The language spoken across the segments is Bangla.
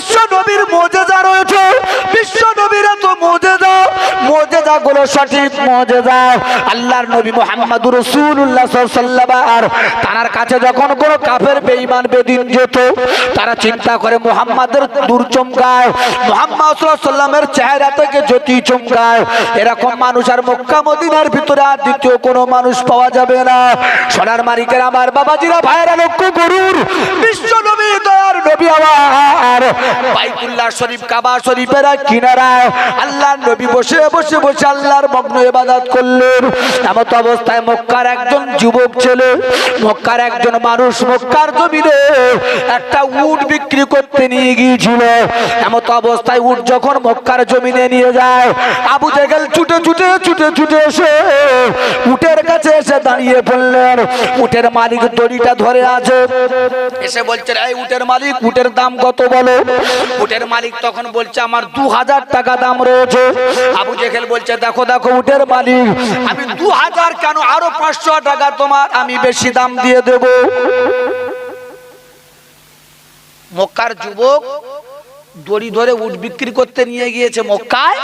বিশ্ব নবীর মুজিজা রয়েছে, বিশ্ব নবীর এত মুজিজা, মুজিজাগুলো সঠিক মুজিজা। আল্লাহর নবী মুহাম্মদুর রাসূলুল্লাহ সাল্লাল্লাহু আলাইহি ওয়াসাল্লাম আর তার কাছে যখন কোনো কাফের বেঈমান বেদিন যেত, তারা চিন্তা করে মুহাম্মাদের দূর চমকায়, মুহাম্মদ সাল্লাল্লাহু আলাইহি ওয়াসাল্লামের চেহারা থেকে জ্যোতি চমকায়। এরকম মানুষ আর মক্কা মদিনার ভিতরে আর দ্বিতীয় কোনো মানুষ পাওয়া যাবে না। সোনার মালিকের আমার বাবাজিরা ভাইরা লক্ষ্য করুন, বিশ্ব নবী দয়ার নবী আমার বাইতুল্লাহ শরীফ কাবা শরীফের কিনারায় আল্লাহর নবী বসে বসে বসে আল্লাহর মগ্ন ইবাদত করলেন। এমত অবস্থায় মক্কার একজন যুবক ছেলে, মক্কার একজন মানুষ মক্কার জমিনে একটা উট বিক্রি করতে নিয়ে গিয়েছিল। এমত অবস্থায় উট যখন মক্কার জমিনে নিয়ে যায়, আবু জেহেল ছুটে ছুটে ছুটে ছুটে এসে উটের কাছে এসে দাঁড়িয়ে পড়লেন। উটের মালিক দড়িটা ধরে আছে, এসে বলছে এই উটের মালিক, উটের দাম কত বলো? উটের মালিক তখন বলছে আমার 2000 টাকা দাম রয়েছে। আবু জেহেল বলছে দেখো দেখো উটের মালিক, আমি 2000 কেন, আরো 500 টাকা তোমার আমি বেশি দাম দিয়ে দেব। মক্কার যুবক দড়ি ধরে উট বিক্রি করতে নিয়ে গিয়েছে মক্কায়।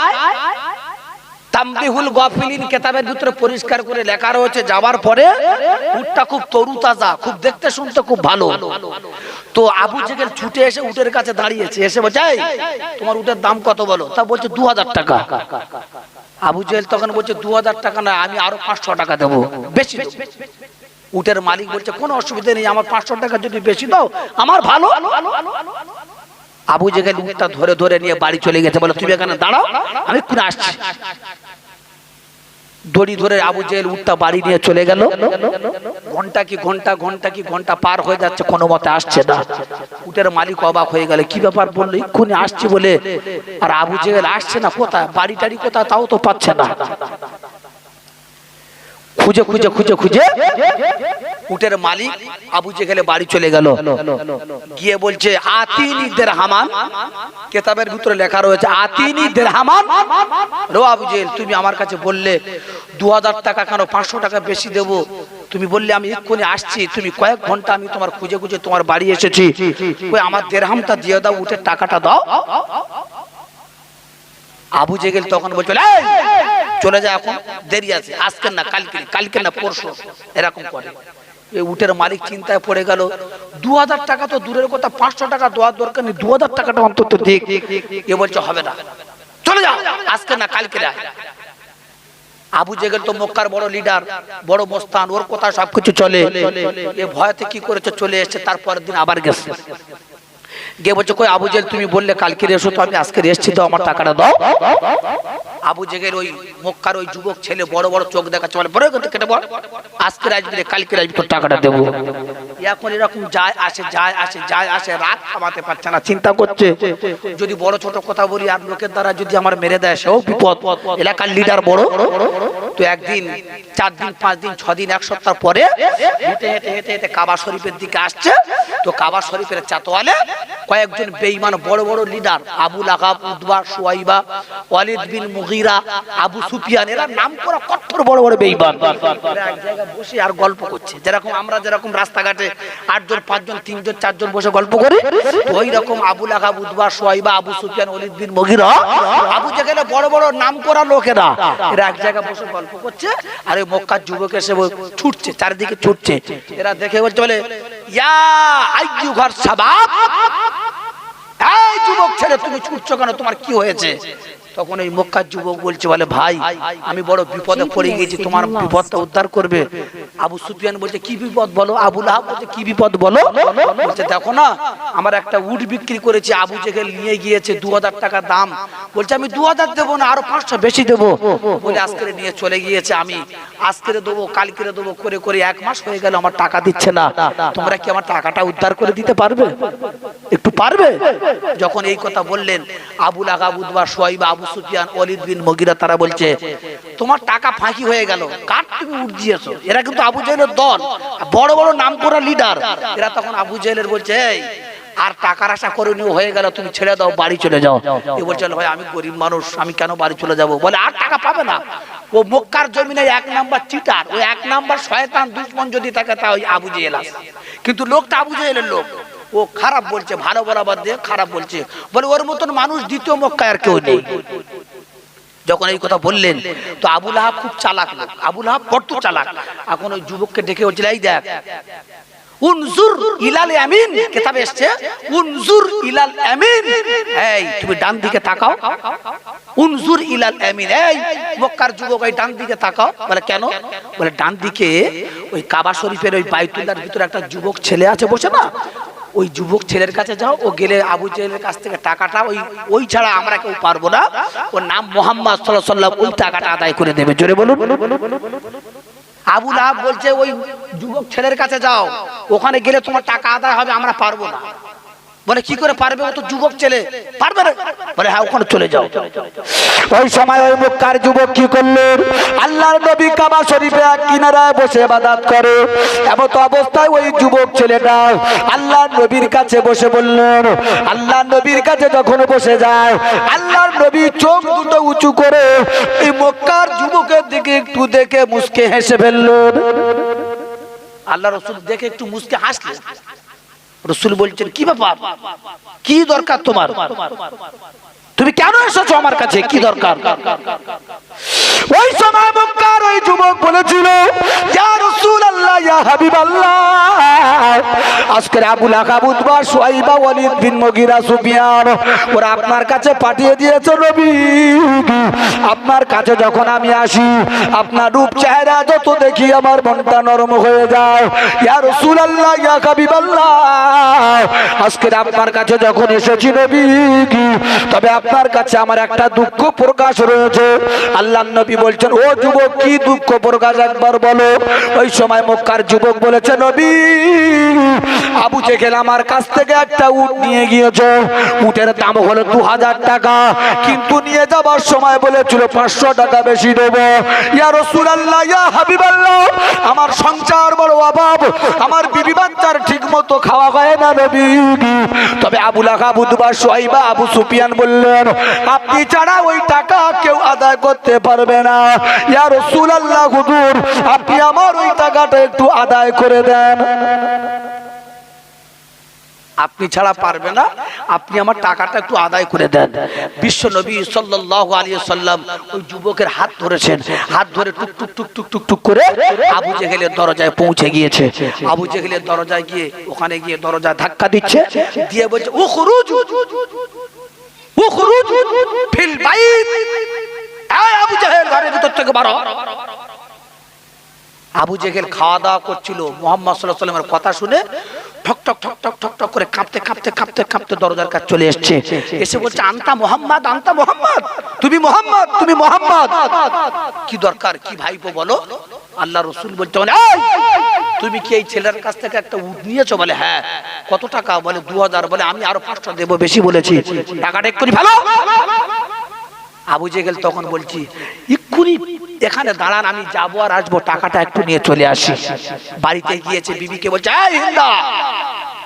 তামবিহুল গাফিলিন কিতাবের ভিতরে পরিষ্কার করে লেখা রয়েছে, যাওয়ার পরে উটটা খুব তরুতাজা, খুব দেখতে শুনতে খুব ভালো। তো আবু জেহেল ছুটে এসে উটের কাছে দাঁড়িয়েছে, এসে বলছে এই তোমার উটের দাম কত বলো? তা বলছে 2000 টাকা। আবু জেহেল তখন বলছে 2000 টাকা না, আমি আরো 500 টাকা দেবো, বেশি দেব। উটের মালিক বলছে কোনো অসুবিধা নেই, আমার 500 টাকা যদি বেশি দাও আমার ভালো। আবু জেহেল উটটা ধরে ধরে নিয়ে বাড়ি চলে গেছে, বলে তুমি এখানে দাঁড়াও, আমি এক্ষুনি আসছি। দড়ি ধরে আবু জেহেল উটটা বাড়ি নিয়ে চলে গেল। ঘন্টা কি ঘন্টা পার হয়ে যাচ্ছে, কোনো মতে আসছে না। উটের মালিক অবাক হয়ে গেল, কি ব্যাপার? বললো এক্ষুনি আসছি বলে, আর আবু জেহেল আসছে না, কোথায় বাড়ি টাড়ি কোথায় তাও তো পাচ্ছে না। খুঁজে খুঁজে খুঁজে খুঁজে উটের মালিক আবু জেহেলের বাড়ি চলে গেল, গিয়ে বলছে আতিনি দিরহামান, কিতাবের ভিতরে লেখা রয়েছে আতিনি দিরহামান। রো আবু জেহেল, তুমি আমার কাছে বললে 2000 টাকা কেন, 500 টাকা বেশি দেব। তুমি বললে আমি এক্ষুনি আসছি, তুমি কয়েক ঘন্টা আমি তোমার খুঁজে খুঁজে তোমার বাড়ি এসেছি, কই আমার দিরহামটা দিয়ে দাও, উটের টাকাটা দাও। আবু জেহেল তখন বলছে চলে যায়, এখন দেরি আছে, আজকে না কালকে, কালকে না পরশু, এরকম করে। এই উটের মালিক চিন্তায় পড়ে গেল, 2000 টাকা তো দূরের কথা, 500 টাকা দেওয়ার দরকার নেই, 2000 টাকাটা অন্তত দেখ। এ বলছে হবে না, চলে যাও, আজকে না কালকে। আবু জেহেল তো মক্কার বড় লিডার, বড় মোস্তান, ওর কথা সবকিছু চলে। এ ভয়তে কি করেছে, চলে এসেছে। তারপরের দিন আবার গেছে, গিয়ে বলছে কই আবু জেহেল তুমি বললে কালকে এসো, তো আমি আজকে এসেছি, তো আমার টাকাটা দাও। আবু জেহেল ওই মক্কার ওই যুবক ছেলে বড় বড় চোখ দেখাচ্ছে, বলে বড় কথা কেটে বল, আজকে আসবি কালকে আসবি, তোর টাকাটা দেবো। এখন এরকম যায় আসে যায় আসে যায় আসে, রাত খামাতে পারছে না, চিন্তা করছে যদি বড় ছোট কথা বলি আর লোকের দ্বারা যদি আমার মেরে দেয়, সেও বিপদ, এলাকার লিডার বড়। তো একদিন 4 দিন 5 দিন 6 দিন 1 সপ্তাহ পরে হেঁটে হেঁটে হেঁটে হেঁটে কাবা শরীফের দিকে আসছে। তো কাবা শরীফের চাতওয়ালে কয়েকজন বেঈমান বড় বড় লিডার, আবু লাহাব, উতবা, শুয়াইবা, ওয়ালিদ বিন মুগীরা, আবু সুফিয়ান, এরা নাম করা কঠোর বড় বড় বেঈমান, এরা এক জায়গায় বসে আর গল্প করছে। যেরকম আমরা যেরকম রাস্তাঘাটে 8 জন 5 জন 3 জন 4 জন বসে গল্প করি, ওই রকম আবু লাহাব, উতবা, শুয়াইবা, আবু সুফিয়ান, ওয়ালিদ বিন মুগীরা, আবু জেহেল বড় বড় নাম করা লোকেরা, এরা এক জায়গায় বসে গল্প করছে। আর ওই মক্কার যুবক এসে ছুটছে, চারিদিকে ছুটছে। এরা দেখে বলছে, বলে ইয়া আইয়ুহাস শাবাব, এই যুবক ছেলে তুমি ছুটছো কেন, তোমার কি হয়েছে? তখন এই মক্কার যুবক বলছে, বলে ভাই আমি বড় বিপদে পড়ে গেছি, তোমার বিপদটা উদ্ধার করবে। আবু সুফিয়ান বলছে কি বিপদ বলো? আবু লাহাব বলছে কি বিপদ বলো? বলছে দেখো না, আমার একটা উট বিক্রি করেছি, আবু জেহেল নিয়ে গিয়েছে 2000 টাকা দাম। বলছে আমি 2000 দেবো না, আরো 500 বেশি দেবো বলে আজকে নিয়ে চলে গিয়েছে। আমি আজকে দেবো কালকে দেবো করে করে 1 মাস হয়ে গেল, আমার টাকা দিচ্ছে না। তোমরা কি আমার টাকাটা উদ্ধার করে দিতে পারবে? একটু পারবে? যখন এই কথা বললেন, আবু লাহাব, উতবা, শুয়াইবা, আবু সুফিয়ান, ওয়ালিদ বিন মুগীরা, তারা বলছে তোমার টাকা ফাঁকি হয়ে গেল, কার তুমি উঠ দিয়েছো। এরা কিন্তু আবু জেহেলের দল, বড় বড় নাম করা লিডার। এরা তখন আবু জেহেলের বলছে এই আর টাকার আশা করে নিয়ে হয়ে গেল, তুমি ছেড়ে দাও, বাড়ি চলে যাও। এ বলছে ভাই আমি গরিব মানুষ, আমি কেন বাড়ি চলে যাব? বলে আর টাকা পাবে না। ও মক্কার জমিনে 1 নাম্বার চিটার, ওই 1 নাম্বার শয়তান দুশমন যদি থাকে তা ওই আবু জেহেল আছে। কিন্তু লোকটা আবু জেহেলের লোক, ও খারাপ বলছে, ভালো বলা বাদ দিয়ে খারাপ বলছে, বলে ওর মতন মানুষ দ্বিতীয় মক্কায় আর কেউ নেই। যখন এই কথা বললেন তো আবু লাহাব খুব চালাক লোক, আবু লাহাব বড্ড চালাক। এখন ওই যুবককে ডেকে বলছিল, এই দেখ, উনজুর ইলাল আমিন, কিতাবে এসেছে উনজুর ইলাল আমিন, এই তুমি ডান দিকে তাকাও, উনজুর ইলাল আমিন, এই মক্কার যুবক এই ডান দিকে তাকাও। বলে কেন? বলে ডান দিকে ওই কাবা শরীফের ওই বাইতুল্লাহর ভিতরে একটা যুবক ছেলে আছে বসে না, ওই যুবক ছেলের কাছে যাও, ও গেলে আবু জেহেলের কাছ থেকে টাকাটা ওই ছাড়া আমরা কেউ পারবো না, ওর নাম মুহাম্মদ সাল্লাল্লাহু আলাইহি ওয়াসাল্লাম, ওই টাকাটা আদায় করে দেবে। জোরে বলুন। আবু লাহাব বলছে ওই যুবক ছেলের কাছে যাও, ওখানে গেলে তোমার টাকা আদায় হবে, আমরা পারবো না। বলে কি করে পারবে, ও তো যুবক ছেলে, পারবে না। বলে হ্যাঁ, ওখানে চলে যাও। ওই সময় ওই মক্কার যুবক কি করলেন, আল্লাহর নবী কাবা শরীফে এক কিনারায় বসে ইবাদত করে, এমন অবস্থায় ওই যুবক ছেলেটা আল্লাহর নবীর কাছে বসে বললেন, আল্লাহর নবীর কাছে যখন বসে যায়, আল্লাহর নবী চোখ দুটো উঁচু করে এই মক্কার যুবকের দিকে একটু দেখে মুস্কে হেসে ফেললেন। আল্লাহ রাসূল দেখে একটু মুস্কে হাসলেন। রাসূল বলছেন, কি ব্যাপার, কি দরকার তোমার, তুমি কেন এসেছো আমার কাছে, কি দরকার? ওই সময় মক্কার ওই যুবক বলেছিল, ইয়া রাসূলুল্লাহ, ইয়া হাবিবাল্লাহ, আজকে আবু লাহাব, উতবা, শুআইবা, ওয়ালিদ বিন মুগীরা, সুফিয়ান, ওরা আপনার কাছে পাঠিয়ে দিয়েছে নবী। আপনার কাছে যখন আমি আসি, আপনার রূপ চেহারা যত দেখি আমার মনটা নরম হয়ে যায়। ইয়া রাসূলুল্লাহ, ইয়া হাবিবাল্লাহ, আজকে আপনার কাছে যখন এসেছি নবী, তবে আপনার কাছে আমার একটা দুঃখ প্রকাশ রয়েছে। আল্লাহর নবী বলছেন, ও যুবক, কি দুঃখ প্রকাশ একবার বলো। ওই সময় মক্কার যুবক বলেছে, নবী, আবু জেহেল আমার কাছ থেকে একটা উট নিয়ে গিয়েছে, উটের দাম হলো 2000 টাকা, কিন্তু নিয়ে যাবার সময় বলেছিল 500 টাকা বেশি দেবো। ইয়া রাসূলুল্লাহ, ইয়া হাবিবাল্লাহ, আমার সংসার বড় অভাব, আমার বিবি বাচ্চার ঠিক মতো খাওয়া হয় না নবী। তবে আবু লাহাব, উতবা, শুআইবা, আবু সুফিয়ান বললেন, আপনি ছাড়া ওই টাকা কেউ আদায় করতে পারবে না। ইয়া রাসূলুল্লাহ, হুজুর, আপনি আমার ওই টাকাটা একটু আদায় করে দেন। আপনি ছাড়া পারবে না, আপনি আমার টাকাটা একটু আদায় করে দেন। বিশ্ব নবী সাল্লাল্লাহু আলাইহি ওয়াসাল্লাম ওই যুবকের হাত ধরেছেন, হাত ধরে টুক টুক টুক টুক টুক টুক করে আবু জেহেলের দরজায় পৌঁছে গিয়েছে। আবু জেহেলের দরজায় গিয়ে ওখানে গিয়ে দরজা ধাক্কা দিচ্ছে, দিয়ে বলছে, উখরুজ উখরুজ ফিল বাইত, এই আবু জেহেল, ঘরের ভিতর থেকে বের হ। আবু জেহেল খাওয়া দাওয়া করছিল, মুহাম্মদ সাল্লাল্লাহু আলাইহি ওয়াসাল্লামের কথা শুনে ঠক ঠক ঠক ঠক ঠক ঠক করে কাঁপতে কাঁপতে কাঁপতে কাঁপতে দরজার কাছে চলে এসেছে। এসে বলছে, আনতা মুহাম্মদ, আনতা মুহাম্মদ, তুমি মুহাম্মদ, তুমি মুহাম্মদ। কি দরকার, কি ভাইপো বলো? আল্লাহ রাসূল বলতে, এই তুমি কি এই ছেলের কাছ থেকে একটা উট নিয়েছো? বলে হ্যাঁ। কত টাকা? বলে 2000। বলে আমি আরো 500 দেব, বেশি বলেছি, টাকাটা এক্ষুনি ফেলো। আবু জেহেল তখন বলছি, এক্ষুনি এখানে দাঁড়ান, আমি যাবো আর আসবো, টাকাটা একটু নিয়ে চলে আসি। বাড়িতে গিয়েছে, বিবিকে বলছে, এই হিন্দা,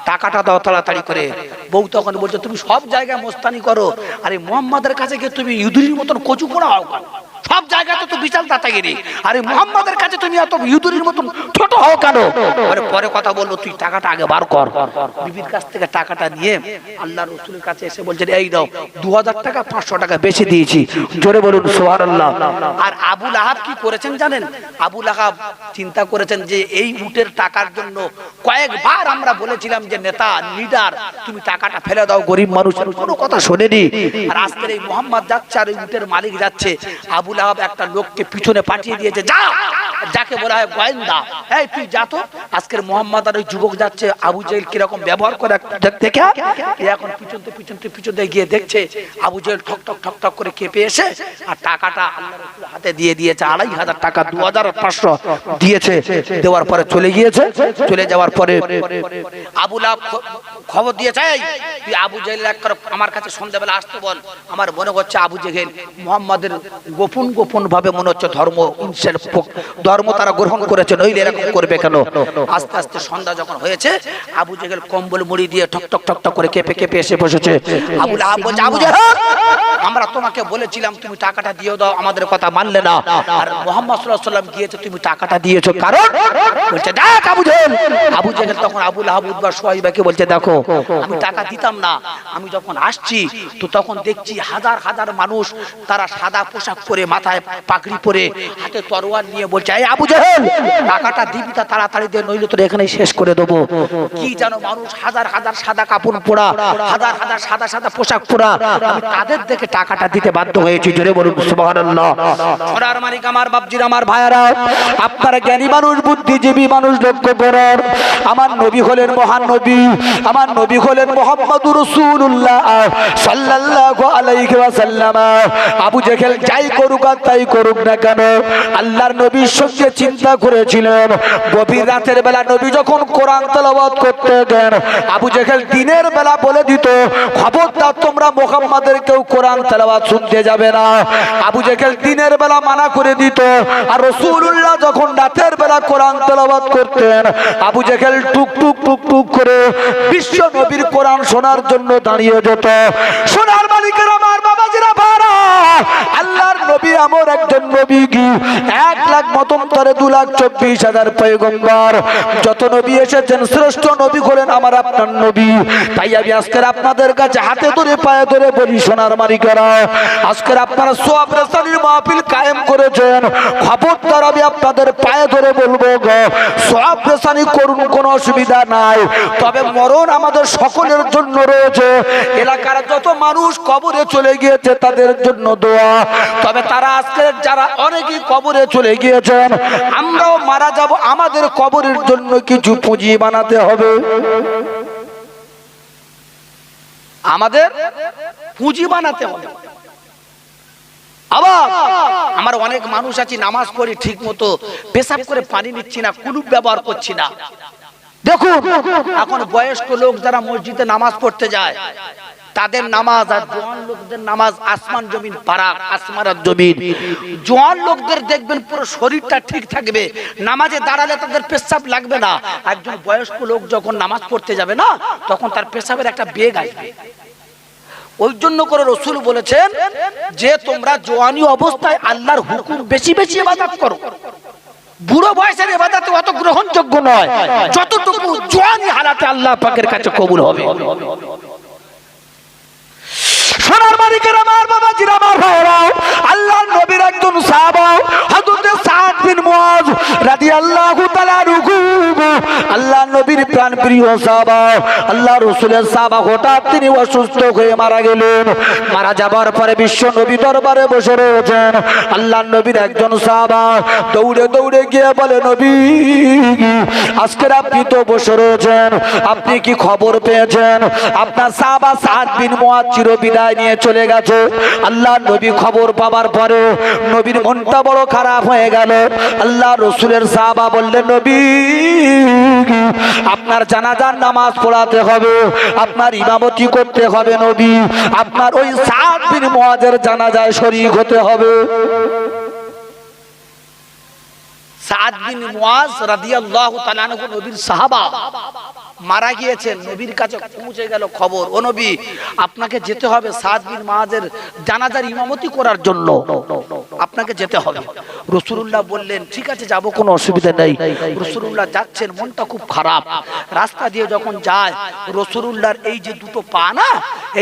টাকাটা দাও তাড়াতাড়ি করে। বউ তখন বলছে, তুমি সব জায়গায় মস্তানি করো, আরে মুহাম্মাদের কাছে গিয়ে তুমি ইহুদির মতন কচু পোড়া হও কেন? সব জায়গাতে তো বিশাল দাতাগিরি, আরে মুহাম্মাদের কাছে তুমি এত ইহুদির মতন ছোট হও কেন? পরে কথা বললো, তুই টাকাটা আগে বার কর। বিবির কাছ থেকে টাকাটা নিয়ে আল্লাহ রাসূলের কাছে এসে বলছেন, এই দাও 2000 টাকা, 500 টাকা বেশি দিয়েছি। জোরে বলুন সুবহানাল্লাহ। আর আবু লাহাব কি করেছেন জানেন? আবু লাহাব চিন্তা করেছেন যে এই উটের টাকার জন্য কয়েকবার আমরা বলেছিলাম যে নেতা, লিডার, তুমি টাকাটা ফেলে দাও, গরিব মানুষের কোনো কথা শোনেনি। আর আজকের এই মুহাম্মদ যাচ্ছে আর এই উটের মালিক যাচ্ছে, আবু লাহাব একটা লোককে পিছনে পাঠিয়ে দিয়েছে, যা, যাকে বলা হয় গোয়েন্দা, এই তুই যা তো, আজকের মুহাম্মদ আর ওই যুবক যাচ্ছে, আবু জেহেল কিরকম ব্যবহার করে দেখে। এখন পিছনতে গিয়ে দেখছে আবু জেহেল ঠক ঠক ঠক ঠক করে কেঁপে এসে আর টাকাটা আল্লাহ রাসূল হাতে দিয়ে দিয়েছে, 2500 টাকা, 2500 দিয়েছে। দেওয়ার পরে চলে গিয়েছে। চলে যাওয়ার পরে আবু লাহাব খবর দিয়েছে, তুই আবু জেহেল আমার কাছে সন্ধ্যাবেলা আসতে বল। আমার মনে হচ্ছে আবু জেহেল মুহাম্মাদের গোপন গোপন ভাবে মনে হচ্ছে ধর্ম তারা গ্রহণ করেছে, নইলে এরকম করবে কেন? আস্তে আস্তে সন্ধ্যা যখন হয়েছে, আবু জেহেল কম্বল মুড়ি দিয়ে ঠক ঠক ঠক ঠক করে কেঁপে কেঁপে এসে বসেছে। আবু লাহাব বলছে, আবু জেহেল আমরা তোমাকে বলেছিলাম তুমি টাকাটা দিয়ে দাও, আমাদের কথা মানলে না। আর মুহাম্মদ সাল্লাল্লাহু আলাইহি ওয়াসাল্লাম গিয়েছে, তুমি টাকাটা দিয়েছো কারণ বলছে দেখ আবু জেহেল। আবু জেহেল তখন আবু লাহাব উতবা শুয়াইবাকে বলছে দেখো আমি টাকা দিতাম না, আমি যখন আসছি তো তখন দেখছি হাজার হাজার মানুষ, তারা সাদা পোশাক পরে, মাথায় পাগড়ি পরে, হাতে তরোয়াল নিয়ে বলছে এই আবু জেহেল টাকাটা দিবি তা তাড়াতাড়ি দে, নইলে তোর এখানেই শেষ করে দেবো। কি জানো মানুষ হাজার হাজার সাদা কাপড় পরা, হাজার হাজার সাদা সাদা পোশাক পরা, আমি তাদের দেখে টাকাটা দিতে বাধ্য হয়েছি। জোরে বলুন সুবহানাল্লাহ। সোনার মালিক আমার বাপজির আমার ভাইয়ারা, আপনারা জ্ঞানী মানুষ, বুদ্ধিজীবী মানুষ লক্ষ্য করেন, আমার নবী হলেন মহান নবী, আমার নবী হলেন মুহাম্মদুর রাসূলুল্লাহ সাল্লাল্লাহু আলাইহি ওয়াসাল্লাম। আবু জেহেল যাই করুক আর তাই করুক না কেন, আল্লাহর নবীর সঙ্গে চিন্তা করেছিলেন। গভীর রাতের বেলা নবী যখন কোরআন তেলাওয়াত করতে দেন, আবু জেহেল দিনের বেলা বলে দিত খবরদার তোমরা মুহাম্মাদের কেউ কোরআন তেলাওয়াত শুনতে যাবে না। আবু জেহেল দিনের বেলা মানা করে দিত, আর রাসূলুল্লাহ যখন রাতের বেলা কোরআন তেলাওয়াত করতেন, আবু জেহেল টুক টুক টুক টুক করে বিশ্ব নবীর কোরআন শোনার জন্য দাঁড়িয়ে যেত। সোনার মালিকের আমার বাবাজিরা ভাড়া, আল্লাহর নবী আমার একজন নবী কি 1,00,000 মতন্তরে 2,24,000 পয়গম্বর, যত নবী এসেছেন শ্রেষ্ঠ নবী হলেন আমার আপনার নবী। তাই আমি আজকের আপনাদের কাছে হাতে ধরে পায়ে ধরে বলি সোনার মালিকেরা, আজকের আপনারা সোয়াব রেসানির মাহফিল কায়েম করেছেন, খবরদার আমি আপনাদের পায়ে ধরে বলবো গো সোয়াব রেসানি করুন, কোনো অসুবিধা নাই, তবে মরণ আমাদের সকলের জন্য রয়েছে। এলাকার যত মানুষ কবরে চলে গিয়েছে তাদের জন্য দোয়া, তবে তারা আজকে যারা অনেকেই কবরে চলে গিয়েছেন, আমরাও মারা যাব, আমাদের কবরের জন্য কিছু পুঁজি বানাতে হবে, আমাদের পুঁজি বানাতে হবে। আবার আমার অনেক মানুষ আছে নামাজ পড়ি ঠিক মতো, পেশাব করে পানি নিচ্ছি না, কুলুপ ব্যবহার করছি না। দেখুন এখন বয়স্ক লোক যারা মসজিদে নামাজ পড়তে যায় তাদের নামাজ আর জওয়ান লোকদের নামাজ আসমান জমিন ফারাক, আসমান আর জমিন। জওয়ান লোকদের দেখবেন পুরো শরীরটা ঠিক থাকবে, নামাজে দাঁড়ালে তাদের পেশাব লাগবে না। একজন বয়স্ক লোক যখন নামাজ পড়তে যাবে না তখন তার পেশাবের একটা বেগ আসবে। ওই জন্য করে রাসূল বলেছেন যে তোমরা জওয়ানি অবস্থায় আল্লাহর হুকুম বেশি বেশি ইবাদত করো। বুড়ো বয়সের ইবাদত অত গ্রহণযোগ্য নয়, যতটুকু জওয়ানি হালাতে আল্লাহ পাকের কাছে কবুল হবে। সোনার মালিকের আমার বাবাজিরা আমার ভাইরা, আল্লাহর নবীর একজন সাহাবা হযরত সাদ বিন মুয়াজ রাদিয়াল্লাহু তাআলা আনহু, আল্লাহর নবীর প্রাণপ্রিয় সাহাবা, আল্লাহ রাসূলের সাহাবা, হঠাৎ তিনি অসুস্থ হয়ে মারা গেলেন। মারা যাবার পরে বিশ্ব নবী দরবারে বসে রয়েছেন। আল্লাহর নবীর একজন সাহাবা দৌড়ে দৌড়ে গিয়ে বলে নবী আজকের আপনি তো বসে রয়েছেন, আপনি কি খবর পেয়েছেন আপনার সাহাবা সাদ বিন মুয়াজ চিরবিদায় নিয়ে চলে গেছে? আল্লাহ নবী খবর পাবার পরে নবীর মনটা বড় খারাপ হয়ে গেল। আল্লাহ রাসূলের সাহাবা বললেন নবী আপনার জানাজার নামাজ পড়াতে হবে, আপনার ইমামতি করতে হবে, নবী আপনার ওই সাদ বিন মুয়াজের জানাজায় শরীক হতে হবে। সাদ বিন মুয়াজ রাদিয়াল্লাহু তাআলা আনহু নবীর সাহাবা, মারা গিয়েছেন। নবীর কাছে পৌঁছে গেল খবর, ও নবী আপনাকে যেতে হবে সাদ বিন মুয়াজের জানাজার ইমামতি করার জন্য, আপনাকে যেতে হবে। রাসূলুল্লাহ বললেন ঠিক আছে যাব, কোনো অসুবিধা নেই। রাসূলুল্লাহ যাচ্ছেন, মনটা খুব খারাপ। রাস্তা দিয়ে যখন যায় রাসূলুল্লাহর এই যে দুটো পা না,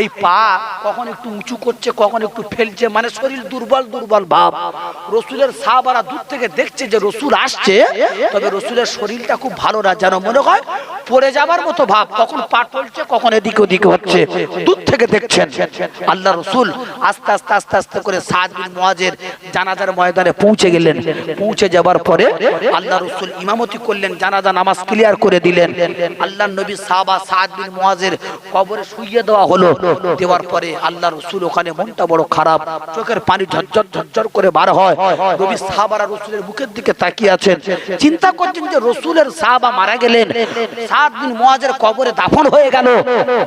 এই পা কখন একটু উঁচু করছে কখন একটু ফেলছে, মানে শরীর দুর্বল দুর্বল ভাব। রাসূলের সাহাবারা দূর থেকে দেখছে যে রাসূল আসছে, তবে রাসূলের শরীরটা খুব ভালো না, যেন মনে হয় পড়ে যাবার মতো ভাব, কখন পা টলছে কখন এদিক ওদিকে হচ্ছে, দূর থেকে দেখছেন। আল্লাহ রাসূল আস্তে আস্তে আস্তে আস্তে করে সাদ বিন মুয়াজের জানাজার ময়দানে পৌঁছে গেলেন। পৌঁছে যাবার পরে আল্লাহ রাসূল ইমামতি করলেন, জানাজা নামাজ ক্লিয়ার করে দিলেন। আল্লাহর নবী সাহাবা সাদ বিন মুয়াজের কবরে শুইয়ে দেওয়া হলো। দেওয়ার পরে আল্লাহ রাসূল ওখানে মনটা বড় খারাপ, চোখের পানি ঝরঝর ঝরঝর করে বার হয়। নবী সাহাবারা রাসূলের মুখের দিকে তাকিয়ে আছেন, চিন্তা করছেন যে রাসূলের সাহাবা মারা গেলেন, সাদ বিন মুয়াজের কবরে দাফন হয়ে গেল,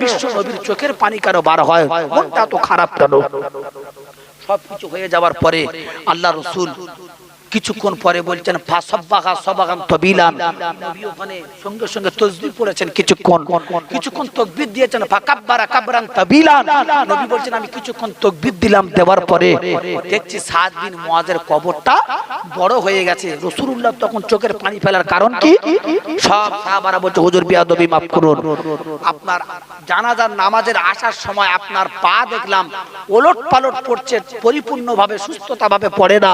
বিশ্ব নবীর চোখের পানি কেন বার হয়, মনটা তো খারাপ কেন? সবকিছু হয়ে যাওয়ার পরে আল্লাহ রাসূল কিছুক্ষণ পরে বলছেন ফাসাব্বাহা সাবাগান তাবিলান, নবী ওখানে সঙ্গে সঙ্গে তাসবিহ পড়েছেন, কিছুক্ষণ তাকবীর দিয়েছেন, ফাকাব্বারা কাবরান তাবিলান, নবী বলছেন আমি কিছুক্ষণ তাকবীর দিলাম, দেওয়ার পরে দেখছি সাদ বিন মুআজের কবরটা বড় হয়ে গেছে। রাসূলুল্লাহ তখন চোখের পানি ফেলার কারণ কি? সব সাহাবারা বলছে হুজুর বিয়াদবি মাফ করুন, আপনার জানাজার নামাজের আসার সময় আপনার পা দেখলাম ওলট পালট পড়ছে, পরিপূর্ণভাবে সুস্থতাভাবে পড়ে না।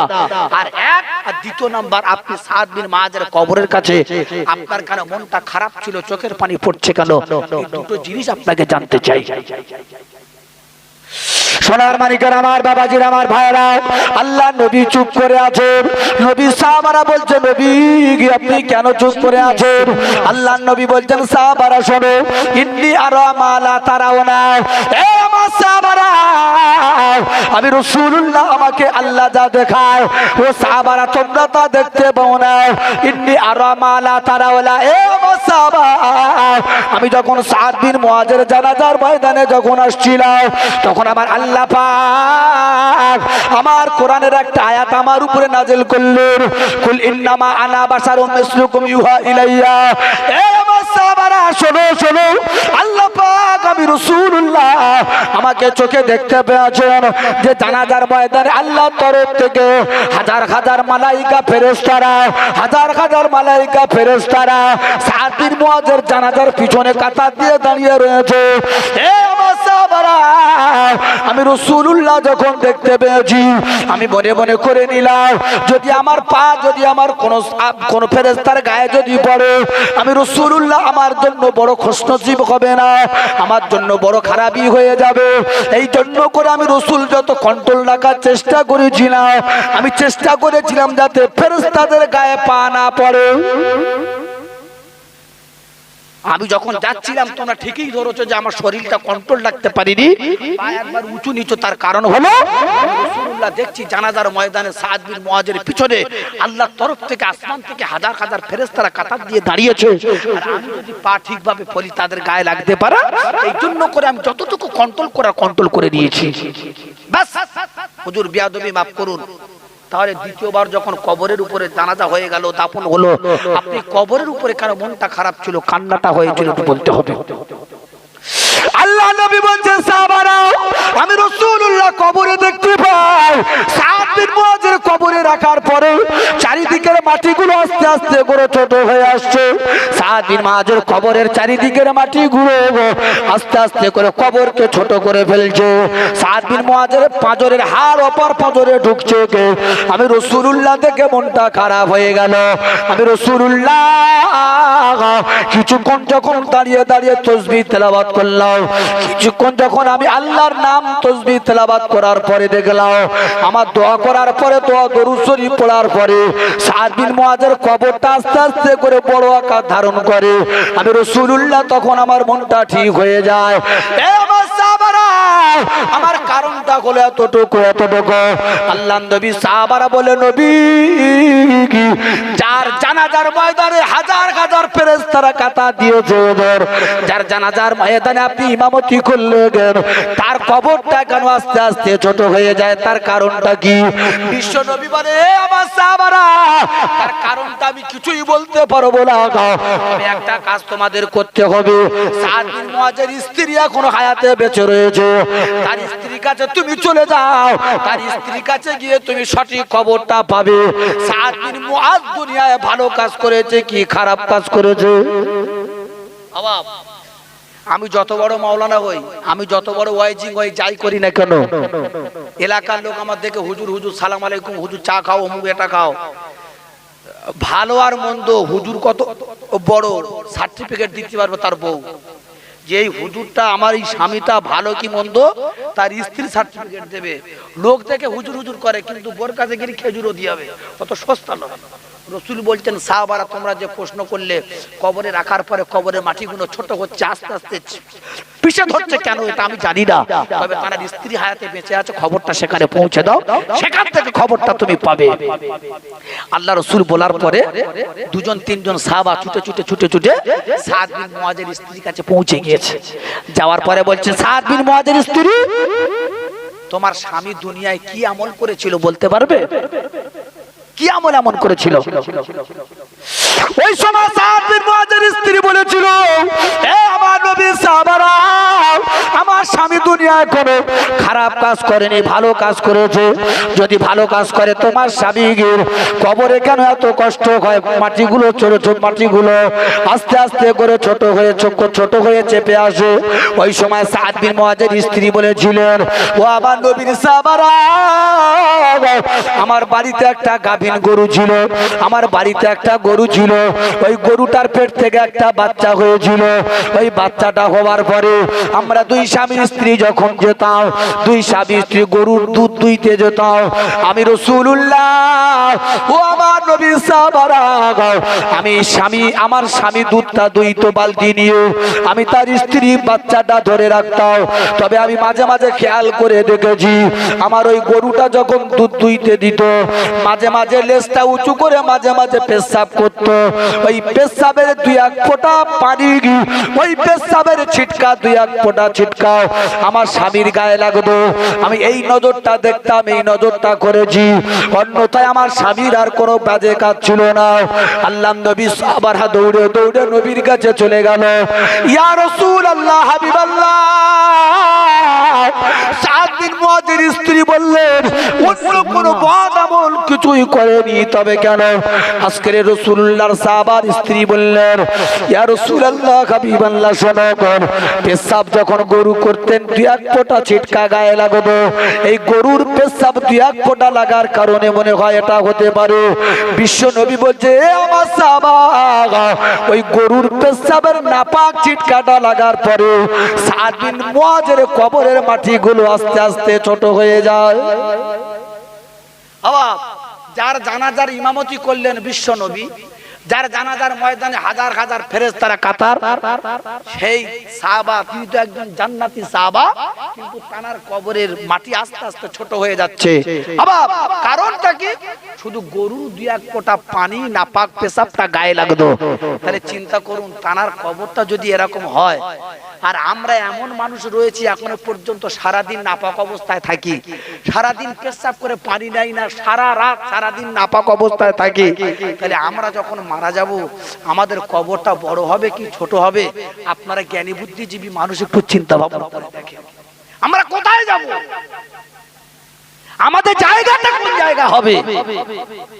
আর দ্বিতীয় নাম্বার, আপনি সাদ বিন মুআজের কবরের কাছে আপনার কেন মনটা খারাপ ছিল, চোখের পানি পড়ছে কেন? এই দুটো জিনিস আপনাকে জানতে চাই। সোনার মানিকের আমার বাবাজির আমার ভাইরা, আল্লাহ নবী চুপ করে আছেন। নবী সাহাবারা বলছে নবী আপনি কেন চুপ করে আছেন? আল্লাহ নবী বলছেন সাহাবারা শোনো, ইন্নী আরা মা লা তারাউনা, এ আমার সাহাবারা আমি রাসূলুল্লাহ আমাকে আল্লাহ যা দেখায় ও সাহাবারা তোমরা তা দেখতে পাও না। ইন্নী আরা মা লা তারাউনা, এ আমার সাহাবা আমি যখন সাদ বিন মুআজের জানাজার ময়দানে যখন আসছিলাম তখন আমার আল্লাহ পাক আমার কোরআনের একটা আয়াত আমার উপরে নাযিল করলেন, কুল ইন্নামা আনা বাশারুম মিসলুকুম ইউহা ইলাইয়া। এ আমার সাহাবারা শোনো শোনো, আল্লাহ পাক আমি রাসূলুল্লাহ আমাকে চোখে দেখতে পেয়েছেন যে জানাজার ময়দানে আল্লাহর তরফ থেকে হাজার হাজার মালাইকা ফেরেশতারা, হাজার হাজার মালাইকা ফেরেশতারা সাদ বিন মুআজের জানাজার পিছনে কাতার দিয়ে দাঁড়িয়ে রয়েছে। এ আমার সাহাবারা আমি রাসূলুল্লাহ যখন দেখতে পেয়েছি আমি মনে মনে করে নিলাম যদি আমার পা যদি আমার কোন ফেরেশতার গায়ে যদি পড়ে আমি রাসূলুল্লাহ আমার জন্য বড় খুশনসিব হবে না, আমার জন্য বড় খারাপই হয়ে যাবে। এই জন্য করে আমি রাসূল যত কন্ট্রোল রাখার চেষ্টা করেছিলাম, আমি চেষ্টা করেছিলাম যাতে ফেরেশতাদের গায়ে পা না পড়ে। আমি যখন যাচ্ছিলাম তোমরা ঠিকই ধরেছো যে আমার শরীরটা কন্ট্রোল রাখতে পারিনি, পা একবার উঁচু নিচু, তার কারণ হলো রাসূলুল্লাহ দেখছি জানাজার ময়দানে সাদ বিন মুআজের পিছনে আল্লাহর তরফ থেকে আসমান থেকে হাজার হাজার ফেরেশতারা কাতার দিয়ে দাঁড়িয়েছে, আর আমি যদি পা ঠিকভাবে ফলি তাদের গায়ে লাগতে পারে, এই জন্য করে আমি যতটুকু কন্ট্রোল করে নিয়েছি। বাস হুজুর বিয়াদবি মাফ করুন। তাহলে দ্বিতীয়বার যখন কবরের উপরে জানাজা হয়ে গেল, দাফন হলো, আপনি কবরের উপরে কারো মনটা খারাপ ছিল, কান্নাটা হয়েছিল, একটু বলতে হবে। আল্লাহ নবী বলছেন সাহাবারা আমি রাসূলুল্লাহ কবরে দেখতে পাই সাদ বিন মুআজের কবরে রাখার পরে চারিদিকের মাটিগুলো আস্তে আস্তে করে ছোট হয়ে আসছে। সাদ বিন মুআজের কবরের চারিদিকের মাটিগুলো আস্তে আস্তে করে কবরকে ছোট করে ফেলছে। সাদ বিন মুআজের পাঁজরের হাড় অপর পাঁজরে ঢুকছে। আমি রাসূলুল্লাহ দেখে মনটা খারাপ হয়ে গেল। আমি রাসূলুল্লাহ কিছুক্ষণ যখন দাঁড়িয়ে দাঁড়িয়ে তাসবিহ তেলাওয়াত করলাম, কিছুক্ষণ যখন আমি আল্লাহর নাম তাসবিহ তেলাওয়াত করার পরে দেখলাম আমার দোয়া করার পরে দোয়া দরুদ শরীফ পড়ার পরে সাদ বিন মুআজের কবরটা আস্তে আস্তে করে বড় আকার ধারণ করে। আমি রাসূলুল্লাহ তখন আমার মনটা ঠিক হয়ে যায়। এ আমার সাহাবারা আমার কারণটা হলো এতটুকু। আল্লাহর নবী সাহাবারা বলে নবী যার জানাজার ময়দানে হাজার হাজার ফেরেশতারা কাতার দিয়েছে, যার জানাজার ময়দানে আপনি ইমামতি করলেন তার কবরটা কেন আস্তে আস্তে ছোট হয়ে যায়? তার কারণটা কি? বিশ্ব নবী বলে আমার সাহাবারা তার কারণটা আমি কিছুই বলতে পারবো না, তবে একটা কাজ তোমাদের করতে হবে। সাদ বিন মুআজের স্ত্রী এখনো হায়াতে বেঁচে রয়েছে, তার স্ত্রীর কাছে তুমি চলে যাও, তার স্ত্রীর কাছে গিয়ে তুমি সঠিক খবরটা পাবে। সাদ বিন মুআজ দুনিয়ায় ভালো কাজ করেছে কি খারাপ কাজ করেছে? আমি যত বড় মাওলানা হই, আমি যত বড় ওয়াইজিং হই, যাই করি না কেন, এলাকার লোক আমার দেখে হুজুর হুজুর সালাম আলাইকুম, হুজুর চা খাও, অমুক এটা খাও, ভালো আর মন্দ হুজুর কত বড় সার্টিফিকেট দিতে পারবে তার বউ, যে এই হুজুরটা আমার এই স্বামীটা ভালো কি মন্দ তার স্ত্রী সার্টিফিকেট দেবে। লোক দেখে হুজুর হুজুর করে কিন্তু বোর কাছে গিয়ে খেজুরও দিয়ে হবে, অত সস্তা নয়। রাসূল বলছেন সাহাবারা তোমরা যে প্রশ্ন করলে কবরে রাখার পরে কবরের মাটিগুলো ছোট হচ্ছে, আস্তে আস্তে পিছে ধরছে কেন এটা আমি জানি না, তবে তার স্ত্রী হায়াতে বেঁচে আছে, খবরটা সেখানে পৌঁছে দাও, সেখান থেকে খবরটা তুমি পাবে। আল্লাহ রাসূল বলার পরে দুজন তিনজন সাহাবা ছুটে ছুটে ছুটে ছুটে সাদ বিন মুআজের স্ত্রীর কাছে পৌঁছে গিয়েছে। যাওয়ার পরে বলছেন সাদ বিন মুআজের স্ত্রী তোমার স্বামী দুনিয়ায় কি আমল করেছিল বলতে পারবে? কি আমল এমন করেছিল? ওই সময় সাদ বিন মুআযের স্ত্রী বলেছিল, এ আমার নবীর সাহাবারা, আমার স্বামী দুনিয়ায় কোনো খারাপ কাজ করেনি, ভালো কাজ করেছে। যদি ভালো কাজ করে তোমার স্বামীর কবরে কেন এত কষ্ট হয়? মাটিগুলো ছোট ছোট মাটিগুলো আস্তে আস্তে করে ছোট হয়ে চেপে আসে। ওই সময় সাদ বিন মুআযের স্ত্রী বলেছিলেন, ও আমার নবীর সাহাবারা, আমার বাড়িতে একটা গাভীন গরু ছিল, আমার বাড়িতে একটা গরু ছিল। ওই গরুটার পেট থেকে একটা বাচ্চা হয়েছিল। ওই বাচ্চাটা হওয়ার পরে আমরা দুই স্বামী স্ত্রী যখন যেতাম, দুই স্বামী স্ত্রী গরুর দুধ দুইতে যেতাম। আমি রাসূলুল্লাহ, ও আমার নবী সাহাবারা, আমার স্বামী দুধটা দুইতো বালতি নিয়ে আমি তার স্ত্রী বাচ্চাটা ধরে রাখতাম। তবে আমি মাঝে মাঝে খেয়াল করে দেখেছি, আমার ওই গরুটা যখন দুধ দুইতে দিত, মাঝে মাঝে লেজটা উঁচু করে মাঝে মাঝে পেশাব করত। ওই পেশাবের দুই এক ফোঁটা পানি, ওই পেশাবের ছিটকা দুই এক ফোঁটা ছিটকা আমার স্বামীর গায়ে লাগতো। আমি এই নজরটা দেখতাম, এই নজরটা করেছি। অন্যথায় আমার স্বামীর আর কোনো বাজে কাজ ছিল না। আল্লাহ নবী সাহাবারা দৌড়ে দৌড়ে নবীর কাছে চলে গেল। ইয়া রাসূলুল্লাহ, হাবিবাল্লাহ। সাদ বিন মুআযের স্ত্রী বললেন, অন্য কোনো বদ আমল কিছুই করেনি, তবে কেন আজকের রাসূলুল্লাহর সাহাবার স্ত্রী বললেন, ইয়া রাসূলুল্লাহ, হাবিবাল্লাহ, শোনো, পেশাব যখন গরু করতেন দুই এক ফোঁটা ছিটকা গায়ে লাগতো। এই গরুর পেশাব দুই এক ফোঁটা লাগার কারণে মনে হয় এটা হতে পারে। বিশ্ব নবী বলছে, এ আমার সাহাবা, ওই গরুর পেশাবের নাপাক ছিটকাটা লাগার পরে সাদ বিন মুআযের কবরের মাটিগুলো আস্তে আস্তে ছোট হয়ে যায়। যার জানাজার ইমামতি করলেন বিশ্ব নবী, যার জানাজার ময়দানে হাজার হাজার ফেরেশতারা কাতার, সেই সাহাবা, তিনি তো একজন জান্নাতি সাহাবা, কিন্তু তার কবরের মাটি আস্তে আস্তে ছোট হয়ে যাচ্ছে। কারণটা কি? শুধু গরুর দুই এক ফোঁটা পানি নাপাক পেশাবটা গায়ে লাগতো। তাহলে চিন্তা করুন, তানার কবরটা যদি এরকম হয়, আর আমরা এমন মানুষ রয়েছি এখনো পর্যন্ত সারাদিন নাপাক অবস্থায় থাকি, সারাদিন পেশাব করে পানি নেই না, সারা রাত সারাদিন নাপাক অবস্থায় থাকি। তাহলে আমরা যখন মারা যাব, আমাদের কবরটা বড় হবে কি ছোট হবে? আপনারা জ্ঞানী বুদ্ধিজীবী মানুষ একটু চিন্তা ভাবনা করে দেখেন, আমরা কোথায় যাব? আমাদের জায়গাটা কোন জায়গা হবে?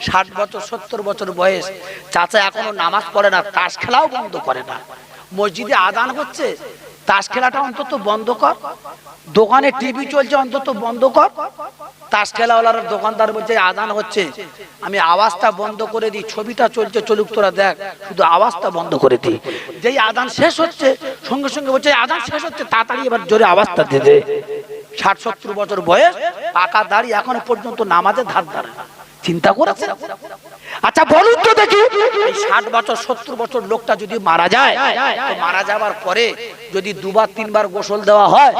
60 বছর 70 বছর বয়স চাচা এখনো নামাজ পড়ে না, তাস খেলাও বন্ধ করে না। মসজিদে আজান হচ্ছে, তাস খেলাটা অন্তত বন্ধ কর। দোকানে টিভি চলছে, অন্তত বন্ধ কর। তাস খেলাওয়ালার দোকানদার বলছে আজান হচ্ছে, আমি আওয়াজটা বন্ধ করে দিই, ছবিটা চলছে চলুক, তোরা দেখ, শুধু আওয়াজটা বন্ধ করে দিই। যেই আজান শেষ হচ্ছে সঙ্গে সঙ্গে বলছে আজান শেষ হচ্ছে, তাড়াতাড়ি এবার জোরে আওয়াজটা দে দে। 60-70 বছর বয়স, পাকা দাড়ি, এখনো পর্যন্ত নামাজে ধার ধারে না। চিন্তা করেছে? আচ্ছা বলুন তো দেখি, এই 60 বছর 70 বছর লোকটা যদি মারা যায়, তো মারা যাওয়ার পরে যদি দুবার তিনবার গোসল দেওয়া হয়,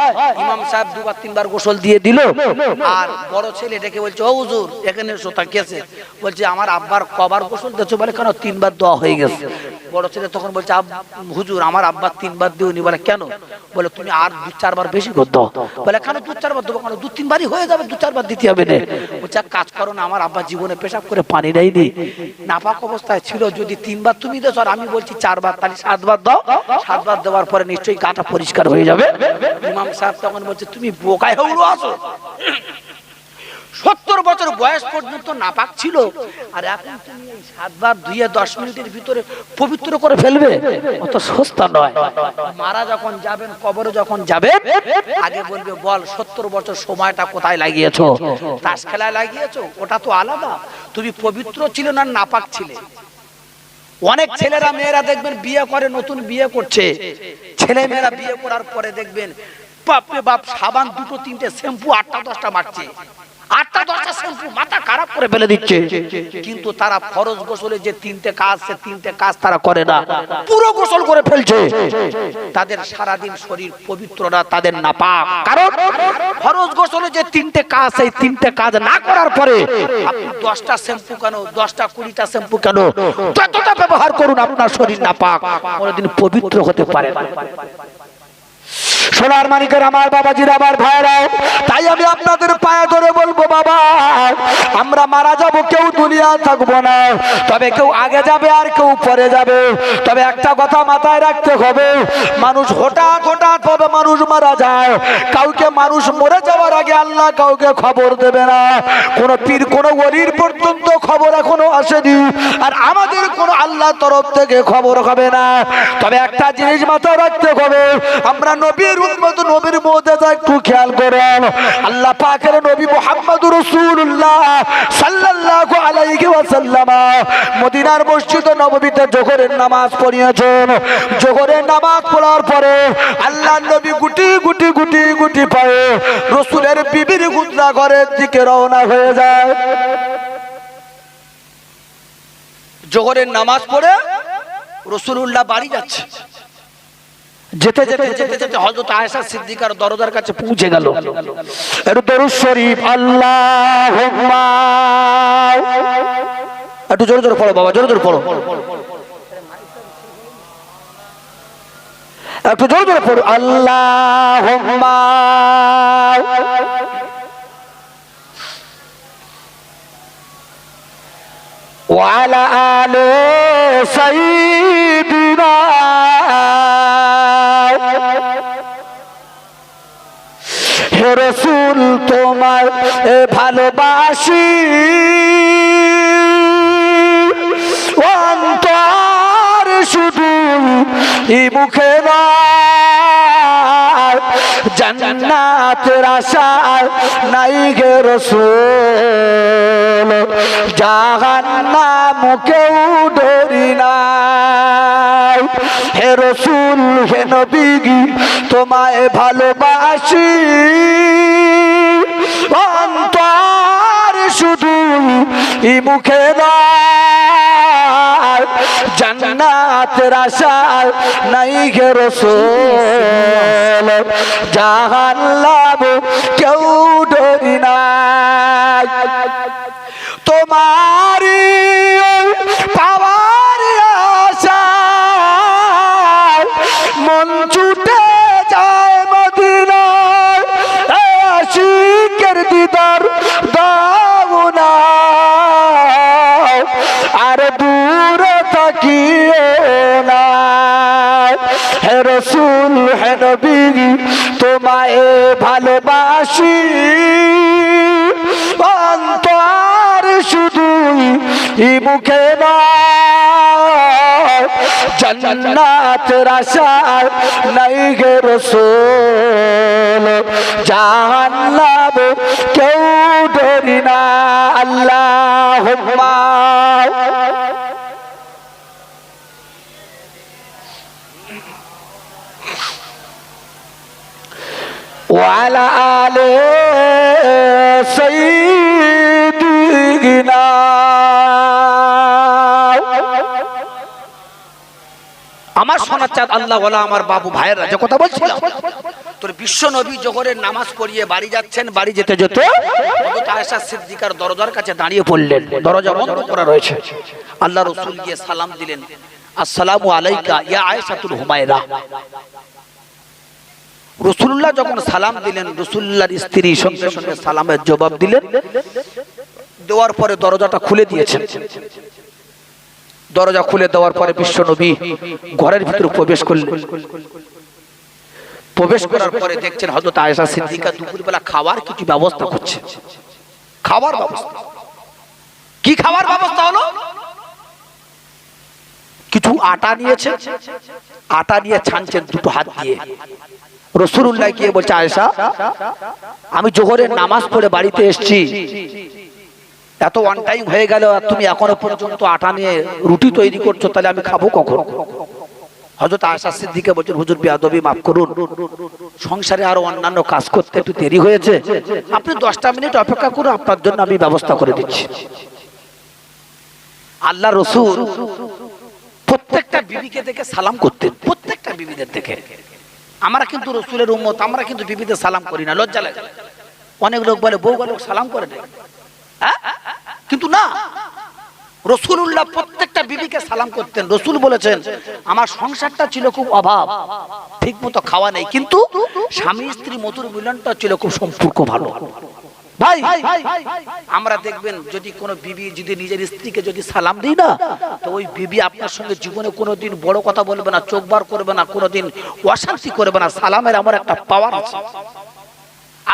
ইমাম সাহেব দুবার তিনবার গোসল দিয়ে দিল, আর বড় ছেলে ডেকে বলছে, ও হুজুর এখানে এসো, তাকিয়েছে, বলছে আমার আব্বার কবার গোসল দিয়েছো? বলে কেন? 3 বার দেওয়া হয়ে গেছে। বড় ছেলে তখন বলছে, হুজুর আমার আব্বার 3 বার দিওনি। বলে কেন? বলে তুমি আর 2-4 বার বেশি করে দাও। বলে কেন 2-4 বার দেবো? কেন 2-3 বারই হয়ে যাবে, 2-4 বার দিতে হবে না। বলছে এক কাজ করো না, আমার আব্বা জীবনে পেশাব করে পানি নেয়নি, নাপাক অবস্থায় ছিল, যদি 3 বার তুমি দাও আর আমি বলছি 4 বার, তাহলে 7 বার দাও। 7 বার দেওয়ার পরে নিশ্চয়ই গাটা পরিষ্কার হয়ে যাবে। ইমাম সাহেব তখন বলছে, তুমি বোকায় হলো আছো, 70 বছর বয়স পর্যন্ত নাপাক ছিল, আর এখন তুমি এই 7 বার ধুয়ে 10 মিনিটের ভিতরে পবিত্র করে ফেলবে? অত সস্তা নয়। মারা যখন যাবেন, কবরে যখন যাবেন, আগে বলবে, বল 70 বছর সময়টা কোথায় লাগিয়েছো? তাস খেলায় লাগিয়েছো? ওটা তো আলাদা। তুমি পবিত্র ছিলে না নাপাক ছিলে? অনেক ছেলেরা মেয়েরা দেখবেন বিয়ে করে, নতুন বিয়ে করছে, ছেলে মেয়েরা বিয়ে করার পরে দেখবেন বাপরে বাপ, সাবান 2-3টে, শ্যাম্পু 8টা-10টা মারছে, 8টা-10টা শ্যাম্পু, মাথা খারাপ করে ফেলে দিচ্ছে। কিন্তু তারা ফরজ গোসলে যে 3টে কাজ, সে 3টে কাজ তারা করে না, পুরো গোসল করে ফেলছে। তাদের সারাদিন শরীর পবিত্র না, তাদের নাপাক। কারণ ফরজ গোসলে যে 3টে কাজ, সেই 3টে কাজ না করার পরে আপনি 10টা শ্যাম্পু কেন, 10টা-20টা শ্যাম্পু কেন, যতটা ব্যবহার করুন, আপনার শরীর নাপাক, কোনোদিন পবিত্র হতে পারে না। সোনার মানিকের আমার বাবাজির আমার ভাইরাও, তাই আমি আপনাদের পায়ে ধরে বলবো বাবা, আমরা মারা যাব, কেউ দুনিয়া থাকবো না, তবে কেউ আগে যাবে আর কেউ পরে যাবে। তবে একটা কথা মাথায় রাখতে হবে, মানুষ হঠাৎ হঠাৎ ভাবে মানুষ মারা যায়, কাউকে মানুষ মরে যাওয়ার আগে আল্লাহ কাউকে খবর দেবে না। কোন পীর কোন ওলির পর্যন্ত খবর এখনো আসেনি, আর আমাদের কোন আল্লাহ তরফ থেকে খবর হবে না। তবে একটা জিনিস মাথায় রাখতে হবে, আমরা নবীর উম্মত, নবীর মুজিজা একটু খেয়াল করেন। আল্লাহ পাকের নবী মুহাম্মদুর রাসূলুল্লাহ সাল্লাল্লাহু আলাইহি ওয়াসাল্লাম মদিনার মসজিদ নববীতে জোহরের নামাজ পড়িয়েছেন। জোহরের নামাজ পড়ার পরে আল্লাহর নবী গুটি গুটি গুটি গুটি পায়ে রাসূলের বিবির হুজরা ঘরের দিকে রওনা হয়ে যায়। জোহরের নামাজ পড়ে রাসূলুল্লাহ বাড়ি যাচ্ছে। যেতে যেতে যেতে যেতে হযরত আয়েশা সিদ্দিকার দরজার কাছে পৌঁছে গেল। একটু দরুদ শরীফ আল্লাহুম্মা, একটু জোরে জোরে পড়ো বাবা, জোরে জোরে পড়ো, একটু জোরে জোরে পড়ো। আল্লাহুম্মা ওয়া আলা আলি সাইয়্যিদিনা, হে রাসূল তোমার ভালোবাসি, অন্তর শুধু এই মুখে নয়, জান্নাতের আশায় নাই গে রাসূল, জাহান্নাম কেউ ডরি নাই। হে রাসূল হে নবী তোমায় ভালোবাসি, অন্তর শুধু এই মুখে নয়, জান্নাতের আশায় নাই গে রাসূল, জাহান্নাম কেউ ডরি নাই। তোমারি পাওয়ার আশায় মন ছুটে যায় মদিনায়, আশিকের দিদার দাও না, আর দূরে থাকিও না। হে রাসূল হে নবী তোমায় ভালোবাসি, অন্তর শুধু এই মুখে নয়, জান্নাতের আশায় নাই গে রাসূল, জাহান্নাম কেউ ডরি না। আল্লাহুম্মা ওয়া আলা আলি সাইয়্যিদিনা। আমার সোনার চাঁদ আল্লাহ ওয়ালা আমার বাবু ভাইয়েরা যে কথা বলছিলাম, তোর বিশ্ব নবী জোহরের নামাজ পড়িয়ে বাড়ি যাচ্ছেন। বাড়ি যেতে যেতে হযরত আয়েশা সিদ্দিকার দরজার কাছে দাঁড়িয়ে পড়লেন। দরজা বন্ধ করা রয়েছে। আল্লাহ রাসূল গিয়ে সালাম দিলেন, আসসালামু আলাইকা ইয়া আয়েশাতুল হুমায়রা। রাসূলুল্লাহ যখন সালাম দিলেন, রাসূলুল্লাহর স্ত্রী সঙ্গে সঙ্গে সালামের জবাব দিলেন। দেওয়ার পরে দরজাটা খুলে দিয়েছেন। দরজা খুলে দেওয়ার পরে বিশ্ব নবী ঘরের ভিতরে প্রবেশ করলেন। প্রবেশ করার পরে দেখছেন হযরত আয়েশা সিদ্দিকা দুপুরবেলা খাবার কিছু ব্যবস্থা করছে। খাবার ব্যবস্থা কি? খাবার ব্যবস্থা হলো কিছু আটা নিয়েছে, আটা নিয়ে ছানছেন দুটো হাত দিয়ে। রাসূলুল্লাহ গিয়ে বলছে, আয়েশা আমি জোহরের নামাজ পড়ে বাড়িতে এসেছি, এত ওয়ান টাইম হয়ে গেল আর তুমি এখনো পর্যন্ত আটা নিয়ে রুটি তৈরি করছো, তাহলে আমি খাবো কখন? হযরত আয়েশা সিদ্দিকা বলছেন, হুজুর বেয়াদবি মাফ করুন, সংসারে আরো অন্যান্য কাজ করতে একটু দেরি হয়েছে, আপনি 10টা মিনিট অপেক্ষা করুন, আপনার জন্য আমি ব্যবস্থা করে দিচ্ছি। আল্লাহ রাসূল প্রত্যেকটা বিবিকে দেখে সালাম করতেন, প্রত্যেকটা বিবিদের দেখে। আমরা কিন্তু রাসূলের উম্মত, আমরা কিন্তু বিবিদের সালাম করি না, লজ্জা লাগে। অনেক লোক বলে বউ লোক সালাম করে না, কিন্তু না, রাসূলুল্লাহ প্রত্যেকটা বিবিকে সালাম করতেন। রাসূল বলেছেন আমার সংসারটা ছিল খুব অভাব, ঠিক মতো খাওয়া নেই, কিন্তু স্বামী স্ত্রী মধুর মিলনটা ছিল খুব সম্পর্ক ভালো। ভাই আমরা দেখবেন যদি কোনো বিবি যদি নিজের স্ত্রীকে যদি সালাম দিই না, তো ওই বিবি আপনার সঙ্গে জীবনে কোনোদিন বড় কথা বলবে না, চোখ বার করবে না, কোনোদিন অশান্তি করবে না। সালামের আমার একটা পাওয়ার আছে।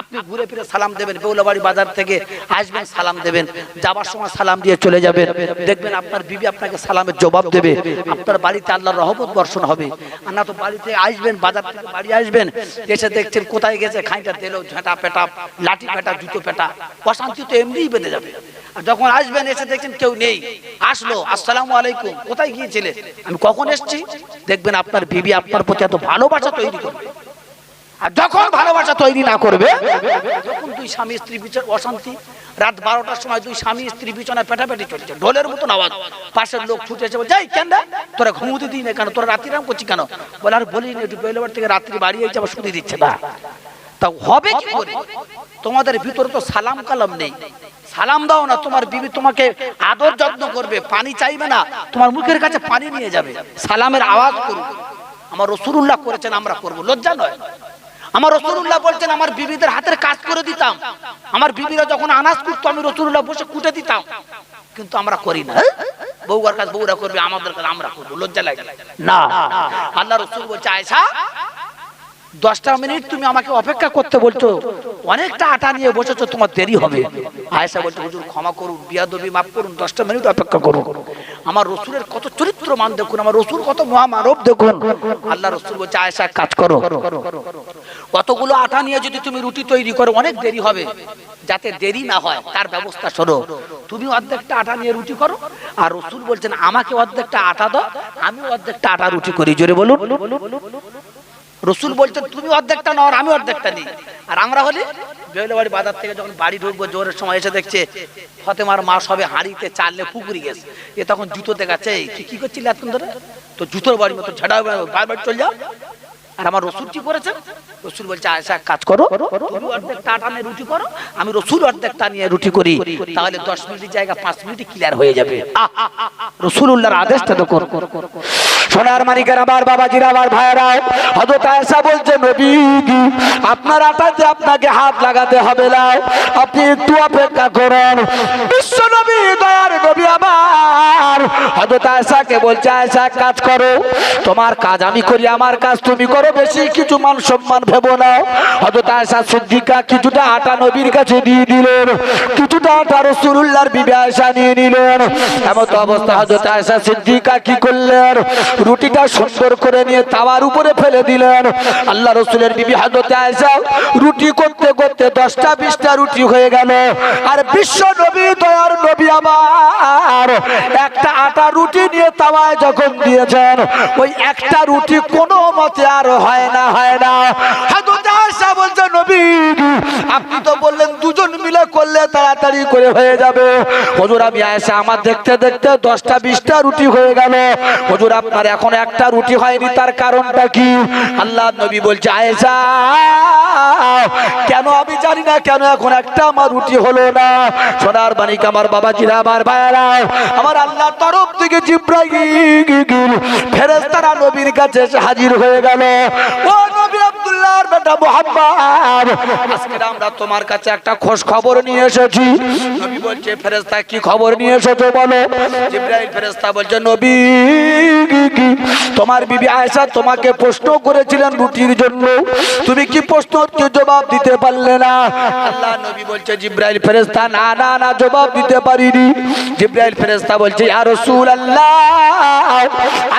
আপনি ঘুরে ফিরে সালাম দেবেন, বেউলাবাড়ি বাজার থেকে আসবেন সালাম দেবেন, যাবার সময় সালাম দিয়ে চলে যাবেন, দেখবেন আপনার বিবি আপনাকে সালামের জবাব দেবে, আপনার বাড়িতে আল্লাহর রহমত বর্ষণ হবে। আর না তো বাড়িতে আসবেন, বাজার থেকে বাড়ি আসবেন, এসে দেখছেন কোথায় গেছে, খাইটা দিলেও ঝাঁটা পেটা, লাঠি পেটা, জুতো পেটা, অশান্তি তো এমনিই বেঁধে যাবে। আর যখন আসবেন এসে দেখছেন কেউ নেই, আসলো আসসালামু আলাইকুম, কোথায় গিয়েছিলে, আমি কখন এসেছি, দেখবেন আপনার বিবি আপনার প্রতি এত ভালোবাসা তৈরি করবে। আর যখন ভালোবাসা তৈরি না করবে, যখন দুই স্বামী স্ত্রী বিছানায় অশান্তি, রাত 12টার সময় দুই স্বামী স্ত্রী বিছানায় পেটাপেটি চলছে, ঢোলের মতন আওয়াজ, পাশের লোক ছুটে এসে বলে, যাই কেন তোরা ঘুমোতে দিই না কেন, তোরা রাত্রি রাম করছিস কেন, বলে আর বলি না, একটু বেলবার থেকে রাত্রি বাড়ি এসে আবার শুতে দিচ্ছে না। তা হবে কি করে? তোমাদের ভিতরে তো সালাম কালাম নেই। সালাম দাও না, তোমার বিবি তোমাকে আদর যত্ন করবে, পানি চাইবে না, তোমার মুখের কাছে পানি নিয়ে যাবে, সালামের আওয়াজ করবে। আমার রাসূলুল্লাহ করেছেন, আমরা করব, লজ্জা নয়। আমার রাসূলুল্লাহ বলছেন আমার বিবিদের হাতের কাজ করে দিতাম, আমার বিবিরা যখন আনাজ কুটতো আমি রাসূলুল্লাহ বসে কুটে দিতাম, কিন্তু আমরা করি না। বউয়ার কাজ বউরা করবে, আমাদের কাজ আমরা করব, লজ্জা লাগে না। আল্লাহ রাসূল বলছে আয়েশা 10টা মিনিট তুমি আমাকে অপেক্ষা করতে বলছো, অনেকটা আটা নিয়ে বসেছো, তোমার দেরি হবে। আয়েশা বলছে হুজুর ক্ষমা করুন, বিয়াদবি মাফ করুন, 10টা মিনিট অপেক্ষা করুন। আমার রাসূলের কত চরিত্রমান দেখুন, আমার রাসূল কত মহামানব দেখুন। আল্লাহ রাসূল বলছে আয়েশা কাজ করো, কতগুলো আটা নিয়ে যদি তুমি রুটি তৈরি করো অনেক দেরি হবে, যাতে দেরি না হয় তার ব্যবস্থা করো। তুমি অর্ধেকটা আটা নিয়ে রুটি করো, আর রাসূল বলছেন আমাকে অর্ধেকটা আটা দাও, আমি অর্ধেকটা আটা রুটি করি। জোরে বলুন। রাসূল বলছেন তুমি অর্ধেকটা নাও আর আমি অর্ধেকটা নিই। আর আমরা হলে বেউলাবাড়ি বাজার থেকে যখন বাড়ি ঢুকবো জোরের সময় এসে দেখছে ফতেমার মা সবে হাঁড়িতে চাললে পুকুরি গেছে, এ তখন জুতো দেখাচ্ছে, কি করছিলি এতক্ষণ ধরে, তো জুতোর বাড়ির মতো ঝাড়া বারবার চলে যাও। আর আমার রাসূল কি করেছেন, রাসূল বলছে আয়েশা কাজ করো, তুমি অর্ধেকটা আটা নিয়ে রুটি করো, আমি রাসূল অর্ধেকটা নিয়ে রুটি করি, তাহলে 10 মিনিটের জায়গা 5 মিনিটে ক্লিয়ার হয়ে যাবে। রাসূলুল্লাহর আদেশটা তো করো। সোনার মানিকের আমার বাবাজিরা, আমার ভাইয়েরা, হযরত আয়েশা বলছে নবী আপনার আটাতে আপনাকে হাত লাগাতে হবে না, আপনি একটু অপেক্ষা করুন। বিশ্ব নবী দয়ার নবী আমার হযরত আয়েশাকে বলছে আয়েশা কাজ করো, তোমার কাজ আমি করি, আমার কাজ তুমি করো, বেশি কিছু মান সম্মান ভেবো না। হযরত আয়েশা সিদ্দিকা কিছুটা আটা নবীর কাছে দিয়ে দিলেন, কিছুটা আটা রাসূলুল্লাহর বিবি আয়েশা নিয়ে নিলেন। এমন অবস্থা হযরত আয়েশা সিদ্দিকা কি করলেন, রুটিটা সুন্দর করে নিয়ে তাওয়ার উপরে ফেলে দিলেন। আল্লাহ রাসূলের বিবি হযরত আয়েশা রুটি করতে করতে 10টা 20টা রুটি হয়ে গেল। আর বিশ্ব নবী দয়ার নবী আমার একটা আটা রুটি নিয়ে তাওয়ায় যখন দিয়েছেন, ওই একটা রুটি কোনো মতে আর হয় না। হযরত আয়েশা বলছে নবী আপনি তো বললেন দুজন মিলে করলে তাড়াতাড়ি করে হয়ে যাবে। হুজুর আমি আয়েশা আমার দেখতে দেখতে 10টা 20টা রুটি হয়ে গেল, হুজুর আপনার এখন একটা রুটি হয়নি, তার কারণটা কি? আল্লাহ নবী বলছে আয়েশা কেন আমি জানি না কেন এখন একটা আমার রুটি হলো না। সোনার বাণিক আমার বাবাজিরা, আমার ভাইয়েরা, আমার আল্লাহর তরফ থেকে জিবরাইল ফেরেশতারা নবীর কাছে এসে হাজির হয়ে গেল। ও নবী আব্দুল্লাহর বেটা মুহাম্মদ, আজকে আমরা তোমার কাছে একটা খোঁজ খবর নিয়ে এসেছি। নবী বলছে ফেরেশতা কি খবর নিয়ে এসেছো বলো। জিবরাইল ফেরেশতা বলছে নবী তোমার বিবি আয়েশা তোমাকে প্রশ্ন করেছিলেন রুটির জন্য, তুমি কি প্রশ্নের জবাব দিতে পারলে না? আল্লাহ নবী বলছে জিবরাইল ফেরেশতা না না না জবাব দিতে পারিনি। জিবরাইল ফেরেশতা বলছে ইয়া রাসূলুল্লাহ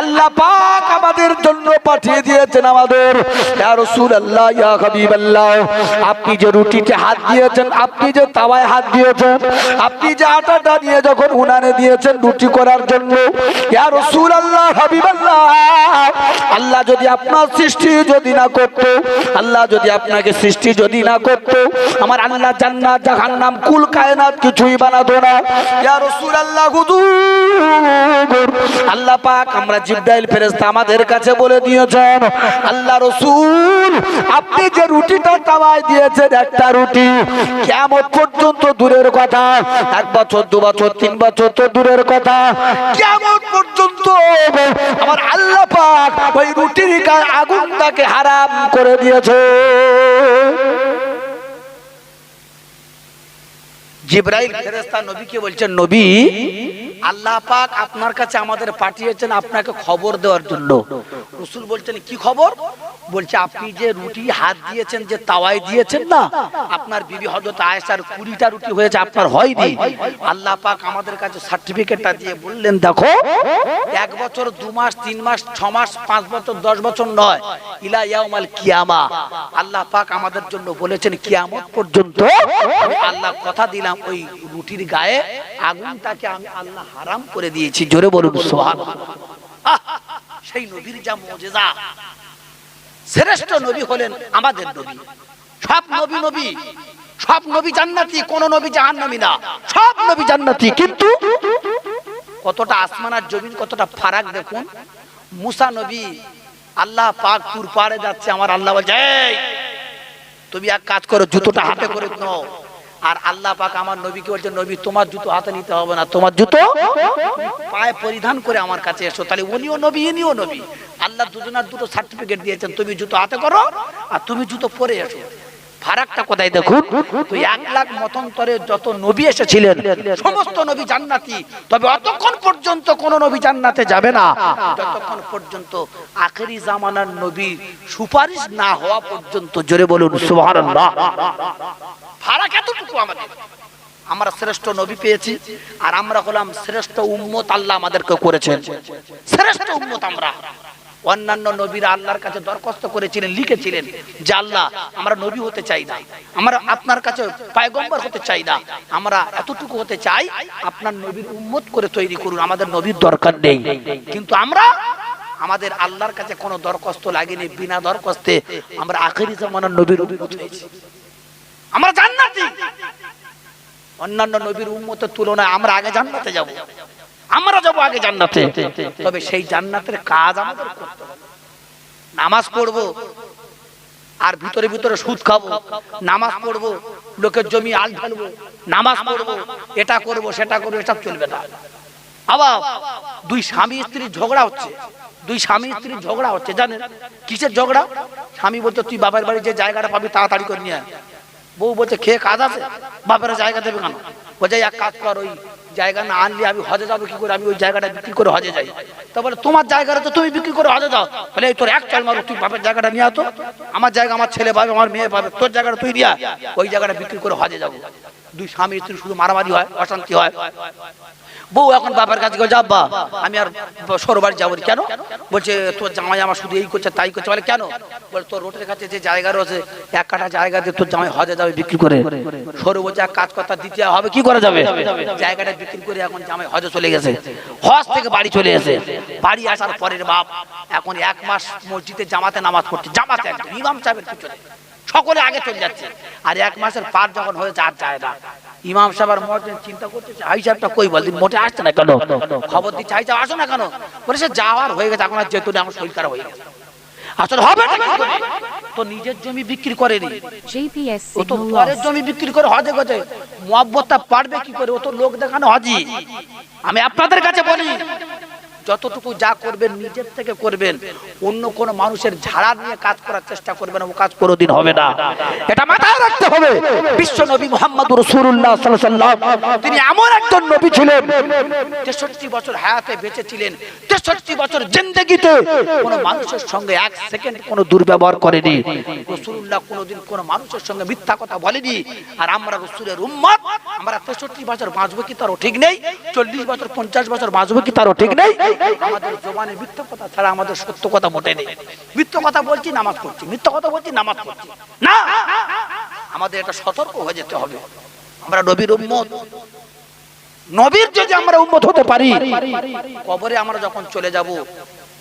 আল্লাহ পাক আমাদের জন্য পাঠিয়ে দিয়েছেন আমাদের, ইয়া রাসূলুল্লাহ ইয়া হাবিবাল্লাহ আপনি যে রুটিতে হাত দিয়েছেন, আপনি যে তাওয়ায় হাত দিয়েছেন, আপনি যে আটাটা নিয়ে যখন উনানে দিয়েছেন রুটি করার জন্য, ইয়া রাসূলুল্লাহ হাবিবাল্লাহ আল্লাহ যদি আপনার সৃষ্টি যদি না করতো, আল্লাহ যদি আপনাকে সৃষ্টি যদি না করতো, আমার আল্লাহ জান্নাত জাহান্নাম কুল কায়নাত কিছুই বানাতো না। ইয়া রাসূলুল্লাহ হুজুর আল্লাহ পাক আমরা জিবরাইল ফেরেশতা আমাদের কাছে বলে দিয়েছেন আল্লাহ রাসূল আপনি যে রুটিটা তাওয়ায় দিয়েছেন একটা রুটি কিয়ামত পর্যন্ত দূরের কথা, 1 বছর 2 বছর 3 বছর তো দূরের কথা, কিয়ামত পর্যন্ত আমার আল্লাহ পাক ওই রুটির গায়ে আগুনটাকে হারাম করে দিয়েছে। জিবরাইল ফেরেশতা নবীকে বলছেন, নবী আল্লাহ পাক আপনার কাছে আমাদের পাঠিয়েছেন আপনাকে খবর দেওয়ার জন্য। রাসূল বলছেন কি খবর? বলছে আপনি যে রুটি হাত দিয়েছেন, যে তাওয়ায় দিয়েছেন না, আপনার বিবি হযরত আয়েশার 20টা রুটি হয়েছে, আপনার হয়নি। আল্লাহ পাক আমাদের কাছে সার্টিফিকেটটা দিয়ে বললেন দেখো 1 বছর 2 মাস 3 মাস 6 মাস 5 বছর 10 বছর নয়, ইলা ইয়াউমাল কিয়ামা আল্লাহ পাক আমাদের জন্য বলেছেন কিয়ামত পর্যন্ত আমি আল্লাহ কথা দিলাম ওই রুটির গায়ে আগুনটাকে আমি আল্লাহ হারাম করে দিয়েছি। জোরে বলুন সুবহানাল্লাহ। সেই নবীর যা মুজিজা, শ্রেষ্ঠ নবী হলেন আমাদের নবী। সব নবী নবী, সব নবী জান্নাতি, কোন নবী জাহান্নামী না, সব নবী জান্নাতি। কিন্তু কতটা আসমান আর জমিন, কতটা ফারাক দেখুন। মুসা নবী আল্লাহ পাক তুর পাড়ে যাচ্ছে, আমার আল্লাহ বলছে এই তুমি এক কাজ করো, জুতোটা হাতে করে নাও। আর আল্লাহ পাক আমার নবীকে বলছে নবী তোমার জুতো হাতে নিতে হবে না, তোমার জুতো পায়ে পরিধান করে আমার কাছে এসো। তাহলে উনিও নবী ইনিও নবী, আল্লাহ দুজনের দুটো সার্টিফিকেট দিয়েছেন, তুমি জুতো হাতে করো আর তুমি জুতো পরে এসো। ফারাকটা কোথায় দেখুন তো। 1 লাখ মতান্তরে যত নবী এসেছিলেন সমস্ত নবী জান্নাতি, তবে অতক্ষণ পর্যন্ত কোন নবী জান্নাতে যাবে না যতক্ষণ পর্যন্ত আখেরি জামানার নবী সুপারিশ না হওয়া পর্যন্ত। জোরে বলুন সুবহানাল্লাহ। ফারাক এতটুকু আমাদের। আমরা শ্রেষ্ঠ নবী পেয়েছি আর আমরা হলাম শ্রেষ্ঠ উম্মত, আল্লাহ আমাদেরকে করেছেন শ্রেষ্ঠ উম্মত। আমরা অন্যান্য নবীরা আল্লাহর কাছে দরখাস্ত করেছিলেন, লিখেছিলেন যে আল্লাহ আমরা নবী হতে চাই না, আমরা আপনার কাছে পয়গম্বর হতে চাই না, আমরা এতটুকু হতে চাই আপনার নবীর উম্মত করে তৈরি করুন, আমাদের নবীর দরকার নেই। কিন্তু আমরা আমাদের আল্লাহর কাছে কোনো দরখাস্ত লাগেনি, বিনা দরখাস্তে আমরা আখেরি জামানার নবীর উম্মত হয়েছি। আমরা জান্নাতি। অন্যান্য নবীর উম্মতের তুলনায় আমরা আগে জান্নাতে যাব, আমরা যাব আগে জান্নাতে। তবে সেই জান্নাতের কাজ আমাদের করতে হবে। নামাজ পড়বো আর ভিতরে ভিতরে সুদ খাবো, নামাজ পড়বো লোকের জমি আল ঢালবো, নামাজ পড়বো এটা করবো সেটা করবো, এসব চলবে না। আবার 2 স্বামী স্ত্রীর ঝগড়া হচ্ছে, 2 স্বামী স্ত্রীর ঝগড়া হচ্ছে, জানেন কিসের ঝগড়া? স্বামী বলছে তুই বাবার বাড়ি যে জায়গাটা পাবি তাড়াতাড়ি করে নিয়ে আয়। বউ বলছে খেয়ে কাজ আছে, বাপের জায়গা দেবে কেন? বলছে এক কাজ কর, ওই জায়গা না আনলে আমি হজে যাবো কি করে, আমি ওই জায়গাটা বিক্রি করে হজে যাই। তা বলে তোমার জায়গাটা তো তুমি বিক্রি করে হজে যাও। বলে তোর এক চাল মারো, তুই বাপের জায়গাটা নিয়ে আতো, আমার জায়গা আমার ছেলে পাবে, আমার মেয়ে পাবে, তোর জায়গাটা তুই নিয়ে ওই জায়গাটা বিক্রি করে হজে যাবো। 2 স্বামী স্ত্রী শুধু মারামারি হয়, অশান্তি হয়। বউ এখন বাবার কাছে গো যাব্বা আমি আর সর বাড়ি যাবো। কেন? বলছে তোর জামাই আমার শুধু এই করছে তাই করছে। বলে কেন? বলে তোর রোডের কাছে যে জায়গা রয়েছে 1 কাঠা জায়গা দিয়ে তোর জামাই হজে যাবে বিক্রি করে। সরু বলছে এক কাজ কথা দিতে হবে, কি করা যাবে? জায়গাটা বিক্রি করে এখন জামাই হজে চলে গেছে, হজ থেকে বাড়ি চলে এসে বাড়ি আসার পরের বাপ এখন 1 মাস মসজিদে জামাতে নামাজ পড়ছে, জামাতে একদম ইমাম সাহেবের পিছনে সকলে আগে চলে যাচ্ছে। আর 1 মাসের পার যখন হয়েছে আর যায় না। ইমাম সাহেব আর মহাজন চিন্তা করতেছে হাই সাহেবটা কই বল দিন মোটে আসছে না কেন, খবর দিচ্ছে হাই সাহেব আসো না কেন? বলে সে যাওয়ার হয়ে গেছে, এখন আর যেত না, আমার শরীর খারাপ হয়ে গেছে। আসলে হবে তো নিজের জমি বিক্রি করেনি, ও তো পরের জমি বিক্রি করে হজে গেছে। মুয়াব্বতটা পারবে কি করে? ও তো লোক দেখানো হাজি। আমি আপনাদের কাছে বলি যতটুকু যা করবেন নিজের থেকে করবেন, অন্য কোন মানুষের ঝাড়া নিয়ে কাজ করার চেষ্টা করবেন, ও কাজ কোনোদিন হবে না। এটা মাথায় রাখতে হবে। বিশ্ব নবী মুহাম্মদুর রাসূলুল্লাহ সাল্লাল্লাহু আলাইহি ওয়াসাল্লাম তিনি এমন একজন নবী ছিলেন, 63 বছর হায়াতে বেঁচে ছিলেন, 63 বছর জিন্দেগিতে কোন মানুষের সঙ্গে 1 সেকেন্ড কোন দুর্ব্যবহার করেনি। রাসূলুল্লাহ কোনোদিন কোন মানুষের সঙ্গে মিথ্যা কথা বলেনি। আর আমরা রাসূলের উম্মত, আমরা 63 বছর বাঁচবো কি তারও ঠিক নেই, 40 বছর 50 বছর বাঁচবো কি তারও ঠিক নেই। আমাদের জবানে মিথ্যা কথা ছাড়া আমাদের সত্য কথা মোটে নেই। মিথ্যা কথা বলছি নামাজ পড়ছি, মিথ্যা কথা বলছি নামাজ পড়ছি না। আমাদের এটা সতর্ক হয়ে যেতে হবে। আমরা নবীর উম্মত, নবীর যদি আমরা উম্মত হতে পারি, কবরে আমরা যখন চলে যাব,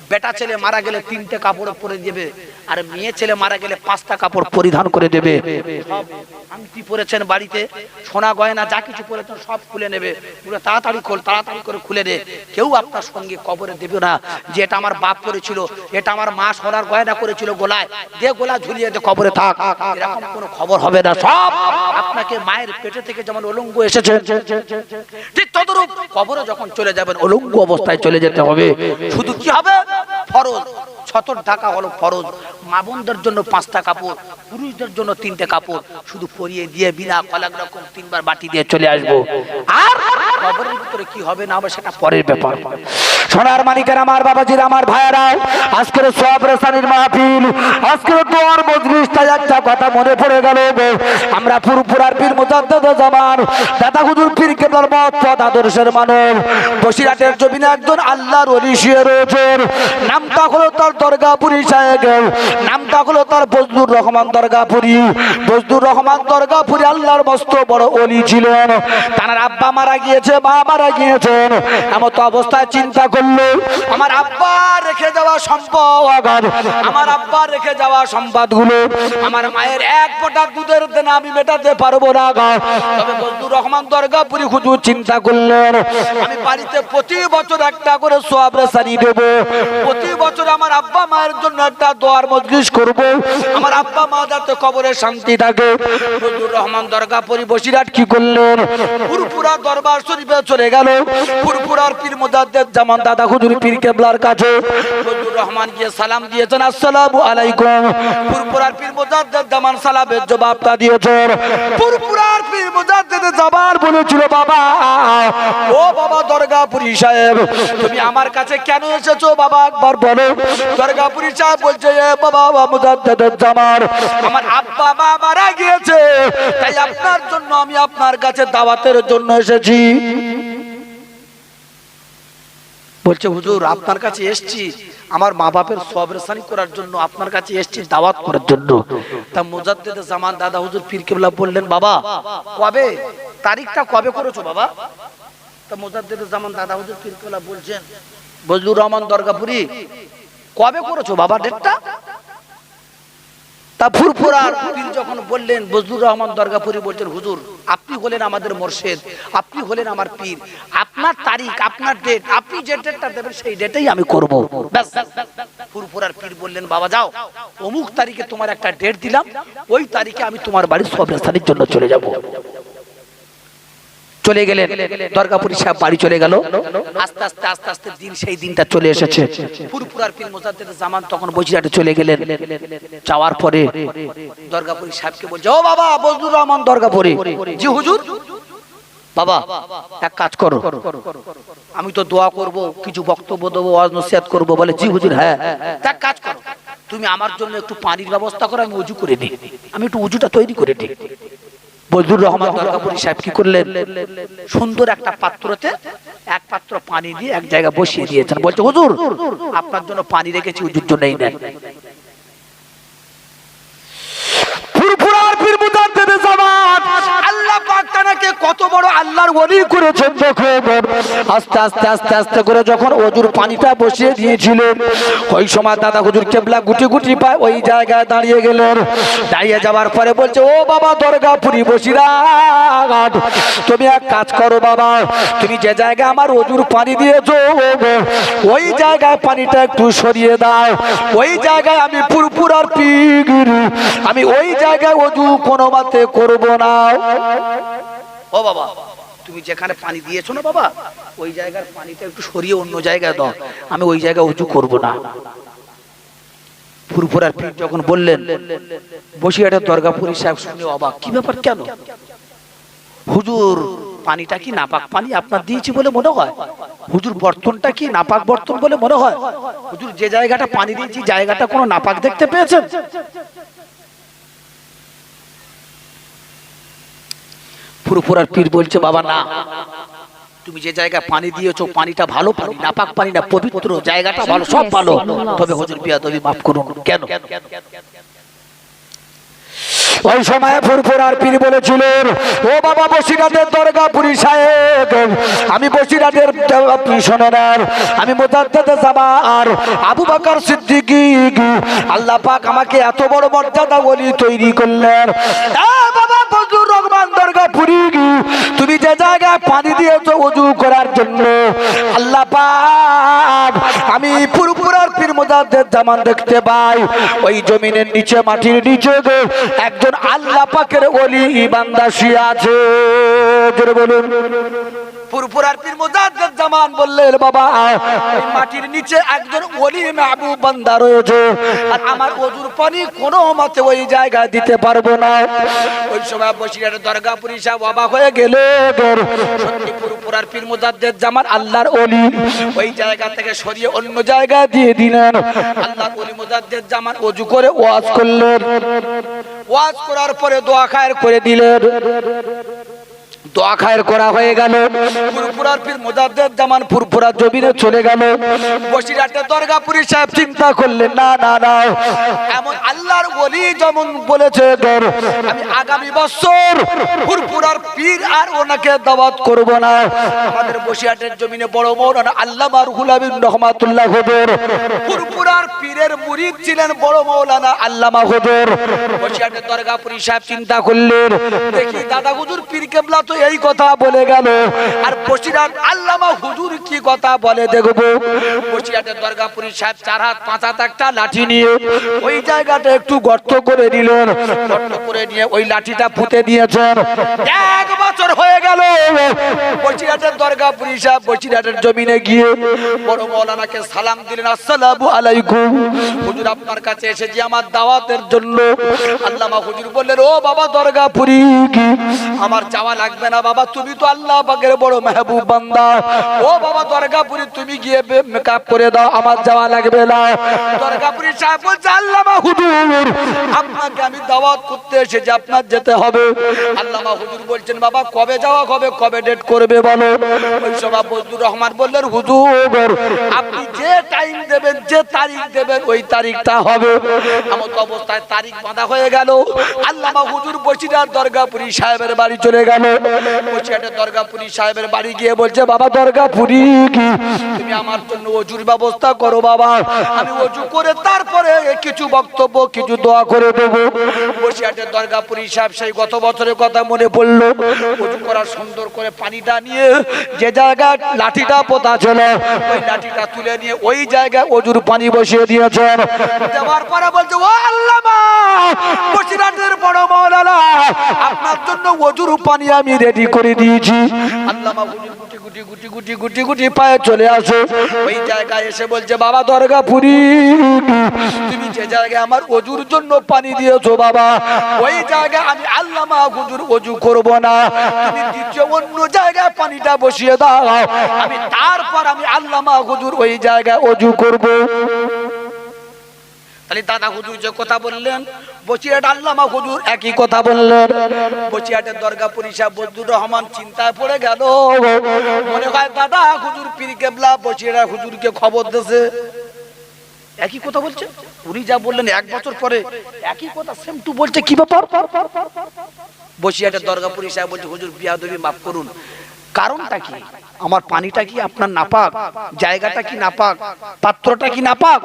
বেটা ছেলে মারা গেলে 3টে কাপড় পরে দেবে, আর মেয়ে ছেলে মারা গেলে 5টা কাপড় পরিধান করে দেবে। আংটি পরেছেন বাড়িতে, সোনা গয়না যা কিছু পরেছেন সব খুলে নেবে, তাড়াতাড়ি খোল, তাড়াতাড়ি করে খুলে দে। কেউ আপনার সঙ্গে কবরে দেবে না যে এটা আমার বাপ করেছিল, এটা আমার মা সোনার গয়না করেছিল গোলায়, যে গোলা ঝুলিয়ে দে কবরে থাক, এরকম কোনো খবর হবে না। সব আপনাকে মায়ের পেটে থেকে যেমন উলঙ্গ এসেছে, ঠিক তদরূপ কবরে যখন চলে যাবেন উলঙ্গ অবস্থায় চলে যেতে হবে। শুধু কি হবে, ফরজ ছতর ঢাকা হলো ফরজ। মা বোনদের জন্য 5টা কাপড়, পুরুষদের জন্য 3টে কাপড় শুধু পরিয়ে দিয়ে বিনা কলাক রকম 3বার বাটি দিয়ে চলে আসবো। আর কবরের ভিতরে কি হবে না হবে সেটা পরের ব্যাপার। সোনার মানিকের আমার বাবাজির আমার ভাইয়েরা, আজকের সব রেসানির মাহফিল, আজকের দোয়ার মজলিস, তাই একটা কথা মনে পড়ে গেল। আমরা পুরপুরার পীর মুজাদ্দেদ জামান দাদা হুজুর পীর কেবলার মত পথ আদর্শের মানব বসিরহাটের জমিনে একজন আল্লাহর ওলি শুয়ে রয়েছেন। নামটা হলো তার দরগাপুরি সাহেব, নামটা হলো তার বজলুর রহমান দরগাপুরি। বজলুর রহমান দরগাপুরি আল্লাহর মস্ত বড় ওলি ছিলেন। তার আব্বা মারা গিয়েছে, মা মারা গিয়েছেন। এমন তো অবস্থায় চিন্তা করলো, আমার আব্বা রেখে যাওয়া সম্পদ, আমার আব্বা রেখে যাওয়া সম্পদগুলো আমার মায়ের এক ফোঁটা দুধের দেনা আমি মেটাতে পারবো না। তবে বজলুর রহমান দরগাপুরি হুজুর চিন্তা করলেন, আমি বাড়িতে প্রতি বছর একটা করে সওয়াব রেসানি দেব, প্রতি বছর আমার আব্বা মায়ের জন্য একটা দোয়ার মজলিস করব, আমার আব্বা মা যাতে কবরে শান্তি থাকে। বজলুর রহমান দরগাপুরি বসিরহাট কি করলেন, পুরপুরা দরবার শরীফে চলে গেল। পুরপুরার পীর মুজাদ্দেদ জামান দাদা হুজুর পীর কেবলার কাছে বজলুর রহমান গিয়ে সালাম দিয়েছেন, আসসালামু আলাইকুম। পুরপুরার পীর মুজাদ্দেদ জামান সালামের জবাবটা দিয়েছেন। পুরপুরার পীর মুজাদ্দেদ জামান বলেছিল, বাবা ও বাবা দরগাপুরি সাহেব, তুমি আমার কাছে কেন এসেছো বাবা একবার বলো। দরগাপুরি সাহেব বলছে, এ বাবা মুজাদ্দেদ জামান, আমার আব্বা মা মারা গিয়েছে, তাই আপনার জন্য আমি আপনার কাছে দাওয়াতের জন্য এসেছি। বলছে, হুজুর আপনার কাছে এসেছি আমার মা বাপের সওয়াব রেসানি করার জন্য, আপনার কাছে এসেছি দাওয়াত করার জন্য। তা মুজাদ্দেদ জামান দাদা হুজুর পীর কেবলা বললেন, বাবা কবে, তারিখটা কবে করেছো বাবা? তা মুজাদ্দেদ জামান দাদা হুজুর পীর কেবলা বলছেন, বজলুর রহমান দরগাপুরি কবে করেছো বাবা ডেটটা? তা ফুরফুরার পীর যখন বললেন, বজলুর রহমান দরগাপুরি বলছেন, হুজুর আপনি হলেন আমাদের মুর্শিদ, আপনি হলেন আমার পীর, আপনার তারিখ আপনার ডেট, আপনি যে ডেটটা দেবেন সেই ডেটেই আমি করব। ব্যাস। ফুরফুরার পীর বললেন, বাবা যাও, অমুক তারিখে তোমার একটা ডেট দিলাম, ওই তারিখে আমি তোমার বাড়ির সওয়াব রেসানির জন্য চলে যাব। চলে গেলেন, দরগাপুরি সাহেব বাড়ি চলে গেল। আস্তে আস্তে আস্তে আস্তে দিন সেই দিনটা চলে এসেছে। পুরপুরার পীর মুজাদ্দেদ জামান তখন বসিরহাটে চলে গেলেন। যাওয়ার পরে দরগাপুরি সাহেবকে বলছে, ও বাবা বজলুর রহমান দরগাপুরি। জি হুজুর। বাবা এক কাজ করো, আমি তো দোয়া করব, কিছু বক্তব্য দেবো, ওয়াজ নসিহত করবো। বলে, জি হুজুর। হ্যাঁ, এক কাজ করো, তুমি আমার জন্য একটু পানির ব্যবস্থা করো, আমি উজু করে দিই, আমি একটু উজুটা তৈরি করে দিই। বজলুর রহমান দরগাপুরি সাহেব কি করলেন, সুন্দর একটা পাত্রতে এক পাত্র পানি দিয়ে এক জায়গায় বসিয়ে দিয়েছেন। বলছে, হুজুর আপনার জন্য পানি রেখেছি, উজুর জন্য এই নেন। ফুরফুরার পীর মুজাদ্দেদ জামান আল্লাহ পাক তাকে কত বড় আল্লাহর ওলি করেছেন। দেখুন আস্তে আস্তে আস্তে আস্তে করে যখন ওজুর পানিটা বসিয়ে দিয়েছিলেন, ওই সময় দাদা হুজুর কেবলা গুটি গুটি পায় ওই জায়গায় দাঁড়িয়ে গেলেন। দাঁড়িয়ে যাওয়ার পরে বলছে, ও বাবা দরগাপুরি বসিরহাট, তুমি এক কাজ করো বাবা, তুমি যে জায়গায় আমার ওজুর পানি দিয়েছো ওই জায়গায় পানিটা একটু সরিয়ে দাও। ওই জায়গায় আমি পুরপুরার পীর, আমি ওই জায়গায় ওযু কোনো মতে করব না। ও বাবা, তুমি যেখানে পানি দিয়েছো না বাবা, ওই জায়গার পানিটা একটু সরিয়ে অন্য জায়গায় দাও, আমি ওই জায়গায় ওযু করব না। ফুরফুরার পীর যখন বললেন, বসিরহাটের দরগাপুরি সাহেব শুনে অবাক, কি ব্যাপার, কেন হুজুর পানিটা কি নাপাক পানি আপনার দিয়েছি বলে মনে হয়? হুজুর বর্তনটা কি নাপাক বর্তন বলে মনে হয়? হুজুর যে জায়গাটা পানি দিয়েছি জায়গাটা কোনো নাপাক দেখতে পেয়েছেন? ফুরফুরার পীর বলছে, বাবা না, তুমি যে জায়গায় পানি দিয়েছো পানিটা ভালো পানি, নাপাক পানি না, পবিত্র, জায়গাটা ভালো, সব ভালো। তবে হুজুর বিয়াদবি মাফ করুন। কেন? ওই সময় ফুরফুরার পীর বলেছিলেন, ও বাবা বসিরহাটের দরগাপুরি সাহেব, আমি বসিরহাটের শোনেন, আমি মুজাদ্দেদ জামান আবু বকর সিদ্দিক, আল্লাহ পাক আমাকে এত বড় মর্যাদা ওলি তৈরি করলেন। বাবা বজলুর রহমান দরগাপুরি, তুমি যে জায়গায় পানি দিয়েছো ওযু করার জন্য, আল্লাহ পাক আমি ফুরফুরার পীর মোজাদ্দেদ জামান দেখতে পাই ওই জমিনের নিচে মাটির নিচে একজন আল্লাহ পাকের ওলি বান্দা শুয়ে আছে। জোরে বলুন। ফুরফুরার পীর মোজাদ্দেদ জামান বললেন বাবা এই মাটির নিচে একজন ওলি মাহবুব বান্দা রয়েছে আর আমার ওযুর পানি কোনো মতে ওই জায়গায় দিতে পারবো না। ওই সময় বসিরহাটের দরগাপুরি সাহেব অবাক হয়ে গেলেন, সত্যি ফুরফুরার পীর মোজাদ্দেদ জামান আল্লাহর ওলি, ওই জায়গা থেকে সরিয়ে অন্য জায়গায় দিয়ে দিলেন। আল্লাহর ওলি মোজাদ্দেদ জামান ওযু করে ওয়াজ করলেন, ওয়াজ করার পরে দোয়া খায়ের করে দিলেন। দোয়া খায়ের করা হয়ে গেল, ফুরফুরার পীর মোজাদ্দেদ জামান ফুরফুরা জমিনে চলে গেল। বসিরহাটের দরগাপুরি সাহেব চিন্তা করলেন, না না না, এমন আল্লাহর ওলি যেমন বলেছে আমি আগামী বছর ফুরফুরার পীর আর ওনাকে দাওয়াত করব না। আমাদের বসিরহাটের জমিনে বড় মৌলানা আল্লামা রুহুল আমিন রহমাতুল্লাহ হুজুর ফুরফুরার পীরের মুরিদ ছিলেন বড় মৌলানা আল্লামা হুজুর। বসিরহাটের দরগাপুরি সাহেব চিন্তা করলেন, দেখি দাদা হুজুর পীর কেবলা তো এই কথা বলে গেল, আর বসিরহাট আল্লামা হুজুর কি কথা বলে দেখব। বসিরহাটের দরগাপুরি সাহেব 4 হাত 5 হাত একটা লাঠি নিয়ে ওই জায়গাটা একটু গর্ত করে দিলেন, গর্ত করে নিয়ে ওই লাঠিটা পুঁতে দিয়েছেন। 1 বছর হয়ে গেল। বসিরহাটের দরগাপুরি সাহেব বসিরহাটের জমিনে গিয়ে বড় মাওলানাকে সালাম দিলেন, আসসালামু আলাইকুম হুজুর, আপনার কাছে এসেছি আমার দাওয়াতের জন্য। আল্লামা হুজুর বললেন, ও বাবা দরগাপুরি, আমার যাওয়া লাগবে না বাবা, তুমি তো আল্লাহ পাকের বড় মেহবুব বান্দা। ও বাবা দরগাপুরি, তুমি গিয়ে মেকআপ করে দাও, আমার যাওয়া লাগবে না। দরগাপুরি সাহেব বলছে, আল্লামা হুজুর, আপনাকে আমি দাওয়াত করতে এসেছি, আপনার যেতে হবে। আল্লামা হুজুর বলছেন, বাবা কবে যাওয়া হবে, কবে ডেট করবে বলো। ওই সময় বজলুর রহমান বললেন, হুজুর আপনি যে টাইম দেবেন, যে তারিখ দেবেন, ওই তারিখটা হবে। এমন অবস্থায় তারিখ বাঁধা হয়ে গেল। আল্লামা হুজুর বসিরহাট দরগাপুরি সাহেবের বাড়ি চলে গেল। বসিরহাটের দরগাপুরি সাহেবের বাড়ি গিয়ে বলছে, বাবা দরগাপুরি, তুমি আমার জন্য ওযুর ব্যবস্থা করো বাবা, আমি ওযু করে তারপরে কিছু বক্তব্য কিছু দোয়া করে দেবো। বসিরহাটের দরগাপুরি সাহেব সেই গত বছরের কথা মনে পড়লো, ওযু করার সুন্দর করে পানিটা নিয়ে যে জায়গায় লাঠিটা পোতা ছিল ওই লাঠিটা তুলে নিয়ে ওই জায়গায় ওযুর পানি বসিয়ে দিয়েছেন। দেওয়ার পরে বলছে, ও আল্লামা বসিরহাটের বড় মাওলানা, আপনার জন্য ওযুর পানি আমি রেডি করে দিয়েছি। আল্লামা হুজুর গুটি গুটি গুটি গুটি গুটি গুটি পায়ে চলে আসে। ওই জায়গায় এসে বলছে, বাবা দরগাপুরি, তুমি যে জায়গায় আমার ওযুর জন্য পানি দিয়েছো বাবা, ওই জায়গায় আমি আল্লামা হুজুর ওযু করব না, তুমি দ্বিতীয় অন্য জায়গায় পানিটা বসিয়ে দাও, আমি তারপর আমি আল্লামা হুজুর ওই জায়গায় ওযু করব। তাহলে দাদা হুজুর যে কথা বললেন, বসিরহাট আল্লামা হুজুর একই কথা বললেন। বসিরহাটের দরগাপুরি সাহেব বজলুর রহমান চিন্তায় পড়ে গেল, মনে হয় দাদা হুজুর পীর কেবলা বসিরহাট হুজুরকে খবর দিয়েছে। একই কথা বলছে, উনি যা বললেন 1 বছর পরে একই কথা সেম টু বলছে, কি ব্যাপার? বসিরহাটের দরগাপুরি সাহেব বলছে, হুজুর বিয়াদবি মাফ করুন, কারণটা কি? আমার পানিটা কি আপনার নাপাক? জায়গাটা কি নাপাক? পাত্রটা কি নাপাক?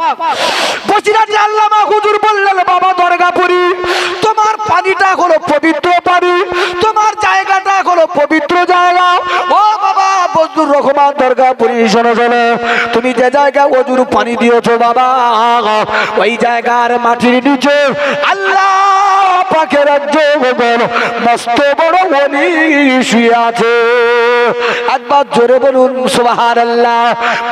বসিরহাটের আল্লামা হুজুর বললেন, বাবা দরগাপুরি, তোমার পানিটা হলো পবিত্র পানি, তোমার জায়গাটা হলো পবিত্র জায়গা। ও বাবা বজলুর রহমান দরগাপুরি, শোনো শোনো, তুমি যে জায়গায় ওযুর পানি দিয়েছো বাবা, ওই জায়গার মাটির নিচে আল্লাহ পাকের একজন মস্ত বড় ওলি শুয়ে আছে। একবার জোরে বলুন সুবহানাল্লাহ।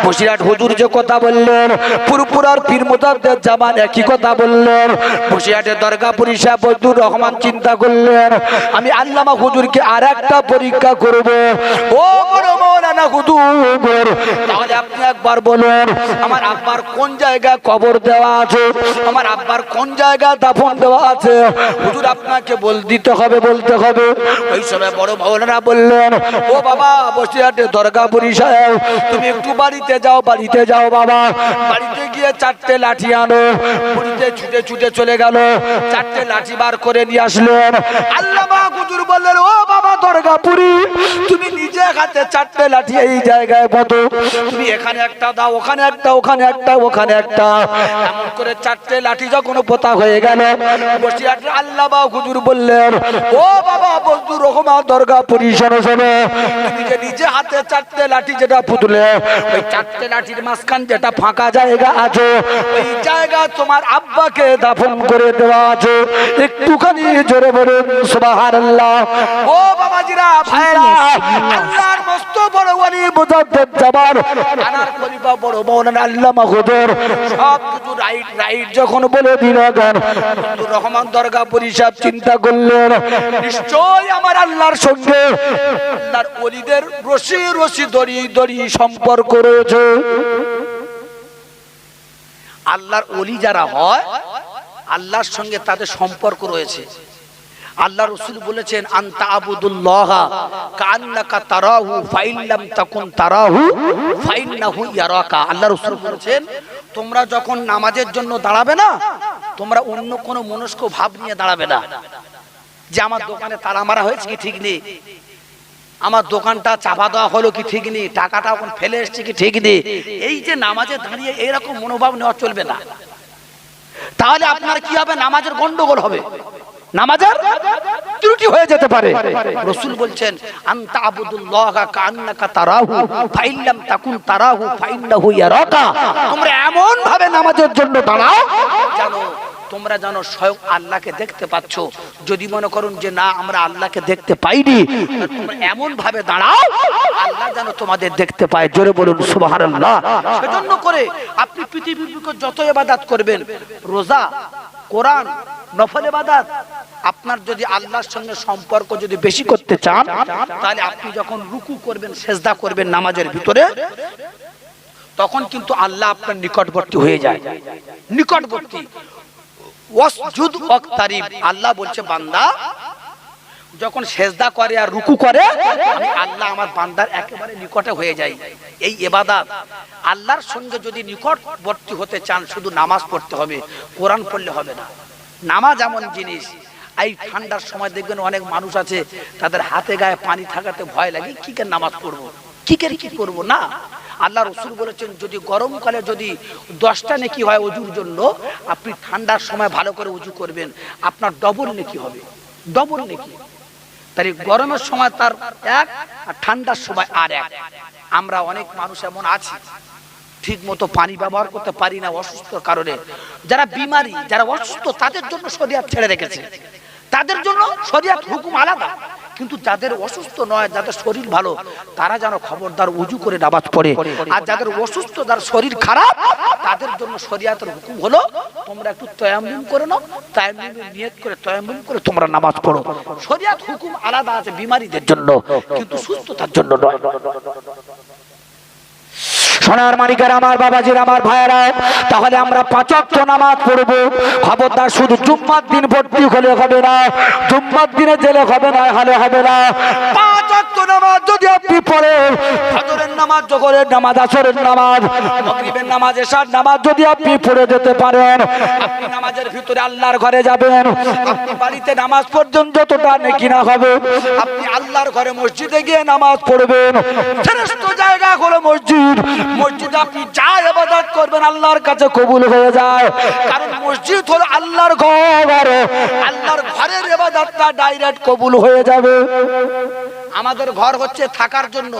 বসিরহাট হুজুর যে কথা বললেন, ফুরফুরার পীর মোজাদ্দেদ জামান একই কথা বললেন। বসিরহাটের দরগাপুরি সাহেব বজলুর রহমান চিন্তা করলেন, আমি আল্লামা হুজুরকে আরেকটা পরীক্ষা করব। ও বড় মাওলানা হুজুর, তাহলে আপনি একবার বলুন, আমার আব্বার কোন জায়গায় কবর দেওয়া আছে, আমার আব্বার কোন জায়গায় দাফন দেওয়া আছে, হুজুর আপনাকে দিতে হবে, বলতে হবে। ওই সময় বড় মাওলানা বললেন, ও বাবা বসিরহাটের দরগাপুরি সাহেব, তুমি একটু বাড়িতে যাও, বাড়িতে যাও বাবা। বাড়িতে গিয়ে 4টে লাঠি আনো। পুরীতে ছুটে ছুটে চলে গেল, 4টে লাঠি বার করে নিয়ে আসলেন। আল্লামা হুজুর বললেন, ও বাবা দরগাপুরি, তুমি নিজে হাতে 4টে লাঠি এই জায়গায় মতো, তুমি এখানে একটা দাও, ওখানে একটা, ওখানে একটা, ওখানে একটা, এমন করে 4টে লাঠি যখন পোতা হয়ে গেল, বসিরহাট আল্লাহ বা হুজুর বললেন, ও বাবা বজলুর রহমান দরগা পরিশোন, শোনো, তুমি যে নিজে হাতে 4টে লাঠি যেটা পুতলে, ওই 4টে লাঠির মাঝখান যেটা ফাঁকা জায়গা আছে, ওই জায়গা তোমার আব্বাকে দাফন করে দেওয়া আছে। একটুখানি জোরে বলুন সুবহানাল্লাহ। ও বাবাজিরা, ভাইরা, আল্লাহর মস্ত বড় ওলি মুজাদ্দিদ জামান আনার খলিফা বড় মাওলানা আল্লামা হুজুর সব কিছু রাইট যখন বলে দিল, বজলুর রহমান দরগা পরিষদ চিন্তা করলেন, নিশ্চয় আমার আল্লাহর সঙ্গে আল্লাহর ওলিদের রশি রশি দড়ি দড়ি সম্পর্ক রয়েছে। আল্লাহর ওলি যারা হয়, আল্লাহর সঙ্গে তাদের সম্পর্ক রয়েছে। আল্লাহ রাসূল বলেছেন, আনতা আবুদুল্লাহ কান্নাকা তারাহু ফাইল্লাম তাকুন তারাহু ফাইন্নাহু ইয়ারাকা। আল্লাহ রাসূল বলেছেন, তোমরা যখন নামাজের জন্য দাঁড়াবে না, তোমরা অন্য কোনো মনস্ক ভাব নিয়ে দাঁড়াবে না, যে আমার দোকানে তালা মারা হয়েছে কি ঠিক নেই, আমার দোকানটা চাপা দেওয়া হলো কি ঠিক নেই, টাকাটা এখন ফেলে এসছে কি ঠিক নেই। এই যে নামাজে দাঁড়িয়ে এইরকম মনোভাব নেওয়া চলবে না, তাহলে আপনার কি হবে, নামাজের গন্ডগোল হবে, নামাজের ত্রুটি হয়ে যেতে পারে। রাসূল বলছেন, আনতা আবুদুল্লাহ কান্নাকা তারাহু ফাইল্লাম তাকুন তারাহু ফাইন্নাহু ইয়ারাকা। তোমরা এমন ভাবে নামাজের জন্য দাঁড়াও জানো তোমরা জানো স্বয়ং আল্লাহকে দেখতে পাচ্ছ। যদি মনে করুন যে না আমরা আল্লাহকে দেখতে পাইনি, তোমরা এমন ভাবে দাঁড়াও আল্লাহ যেন তোমাদের দেখতে পায়। জোরে বলুন সুবহানাল্লাহ। সেজন্য করে আপনি পৃথিবীর বুকে যত ইবাদত করবেন, রোজা, কোরআন, নফল ইবাদত, আপনার যদি আল্লাহর সঙ্গে সম্পর্ক যদি বেশি করতে চান, তাহলে আপনি যখন রুকু করবেন, সেজদা করবেন নামাজের ভিতরে, তখন কিন্তু আল্লাহ আপনার নিকটবর্তী হয়ে যায়, নিকটবর্তী। ওয়াসজুদ ওয়াকতারিব, আল্লাহ বলছে বান্দা যখন সেজদা করে আর রুকু করে, আমি আল্লাহ আমার বান্দার একেবারে নিকটে হয়ে যাই। এই ইবাদত আল্লাহর সঙ্গে যদি নিকটবর্তী হতে চান, শুধু নামাজ পড়তে হবে, কোরআন পড়লে হবে না। নামাজ এমন জিনিস, এই ঠান্ডার সময় দেখবেন অনেক মানুষ আছে তাদের হাতে গায়ে পানি থাকাতে ভয় লাগে, কি করে নামাজ পড়বো, কি করে কি করবো না। আল্লাহ রাসূল বলেছেন, যদি গরমকালে যদি 10টা নেকি হয় ওযুর জন্য, আপনি ঠান্ডার সময় ভালো করে ওযু করবেন, আপনার ডবল নেকি হবে, ডবল নেকি। তাই গরমের সময় তার এক, আর ঠান্ডার সময় আর এক। আমরা অনেক মানুষ এমন আছি ঠিক মতো পানি ব্যবহার করতে পারি না অসুস্থর কারণে। যারা বিমারি, যারা অসুস্থ, তাদের জন্য শরিয়ত ছেড়ে রেখেছে, তাদের জন্য শরিয়ত হুকুম আলাদা। কিন্তু যাদের অসুস্থ নয়, যাদের শরীর ভালো, তারা যেন খবরদার ওযু করে নামাজ পড়ে। আর যাদের অসুস্থ, যার শরীর খারাপ, তাদের জন্য শরিয়তের হুকুম হলো তোমরা একটু তায়াম্মুম করে নাও, তায়াম্মুমের নিয়ত করে তায়াম্মুম করে তোমরা নামাজ পড়ো। শরিয়ত হুকুম আলাদা আছে বিমারীদের জন্য, কিন্তু সুস্থতার জন্য নয়। সোনার মানিকের আমার বাবাজির আমার ভাইয়েরা, তাহলে আমরা 5 ওয়াক্ত নামাজ পড়বো। খবরদার শুধু জুম্মার দিন ভর্তি হলে হবে না, জুম্মার দিনে জেলে হবে না, হলে হবে না। 5 ওয়াক্ত নামাজ যদি আপনি পড়েন, ফজরের নামাজ, জোহরের নামাজ, আসরের নামাজ, মাগরিবের নামাজ, এশার নামাজ যদি আপনি পড়ে যেতে পারেন, আপনি নামাজের ভিতরে আল্লাহর ঘরে যাবেন। আপনি বাড়িতে নামাজ পড়ছেন যতটা নেকি না হবে, আপনি আল্লাহর ঘরে মসজিদে গিয়ে নামাজ পড়বেন। শ্রেষ্ঠ জায়গা হলো মসজিদ। মসজিদে আপনি যা ইবাদত করবেন আল্লাহর কাছে কবুল হয়ে যায়, কারণ মসজিদ হলো আল্লাহর ঘর। আল্লাহর ঘরের ইবাদতটা ডাইরেক্ট কবুল হয়ে যাবে। আমাদের ঘর হচ্ছে থাকার জন্য,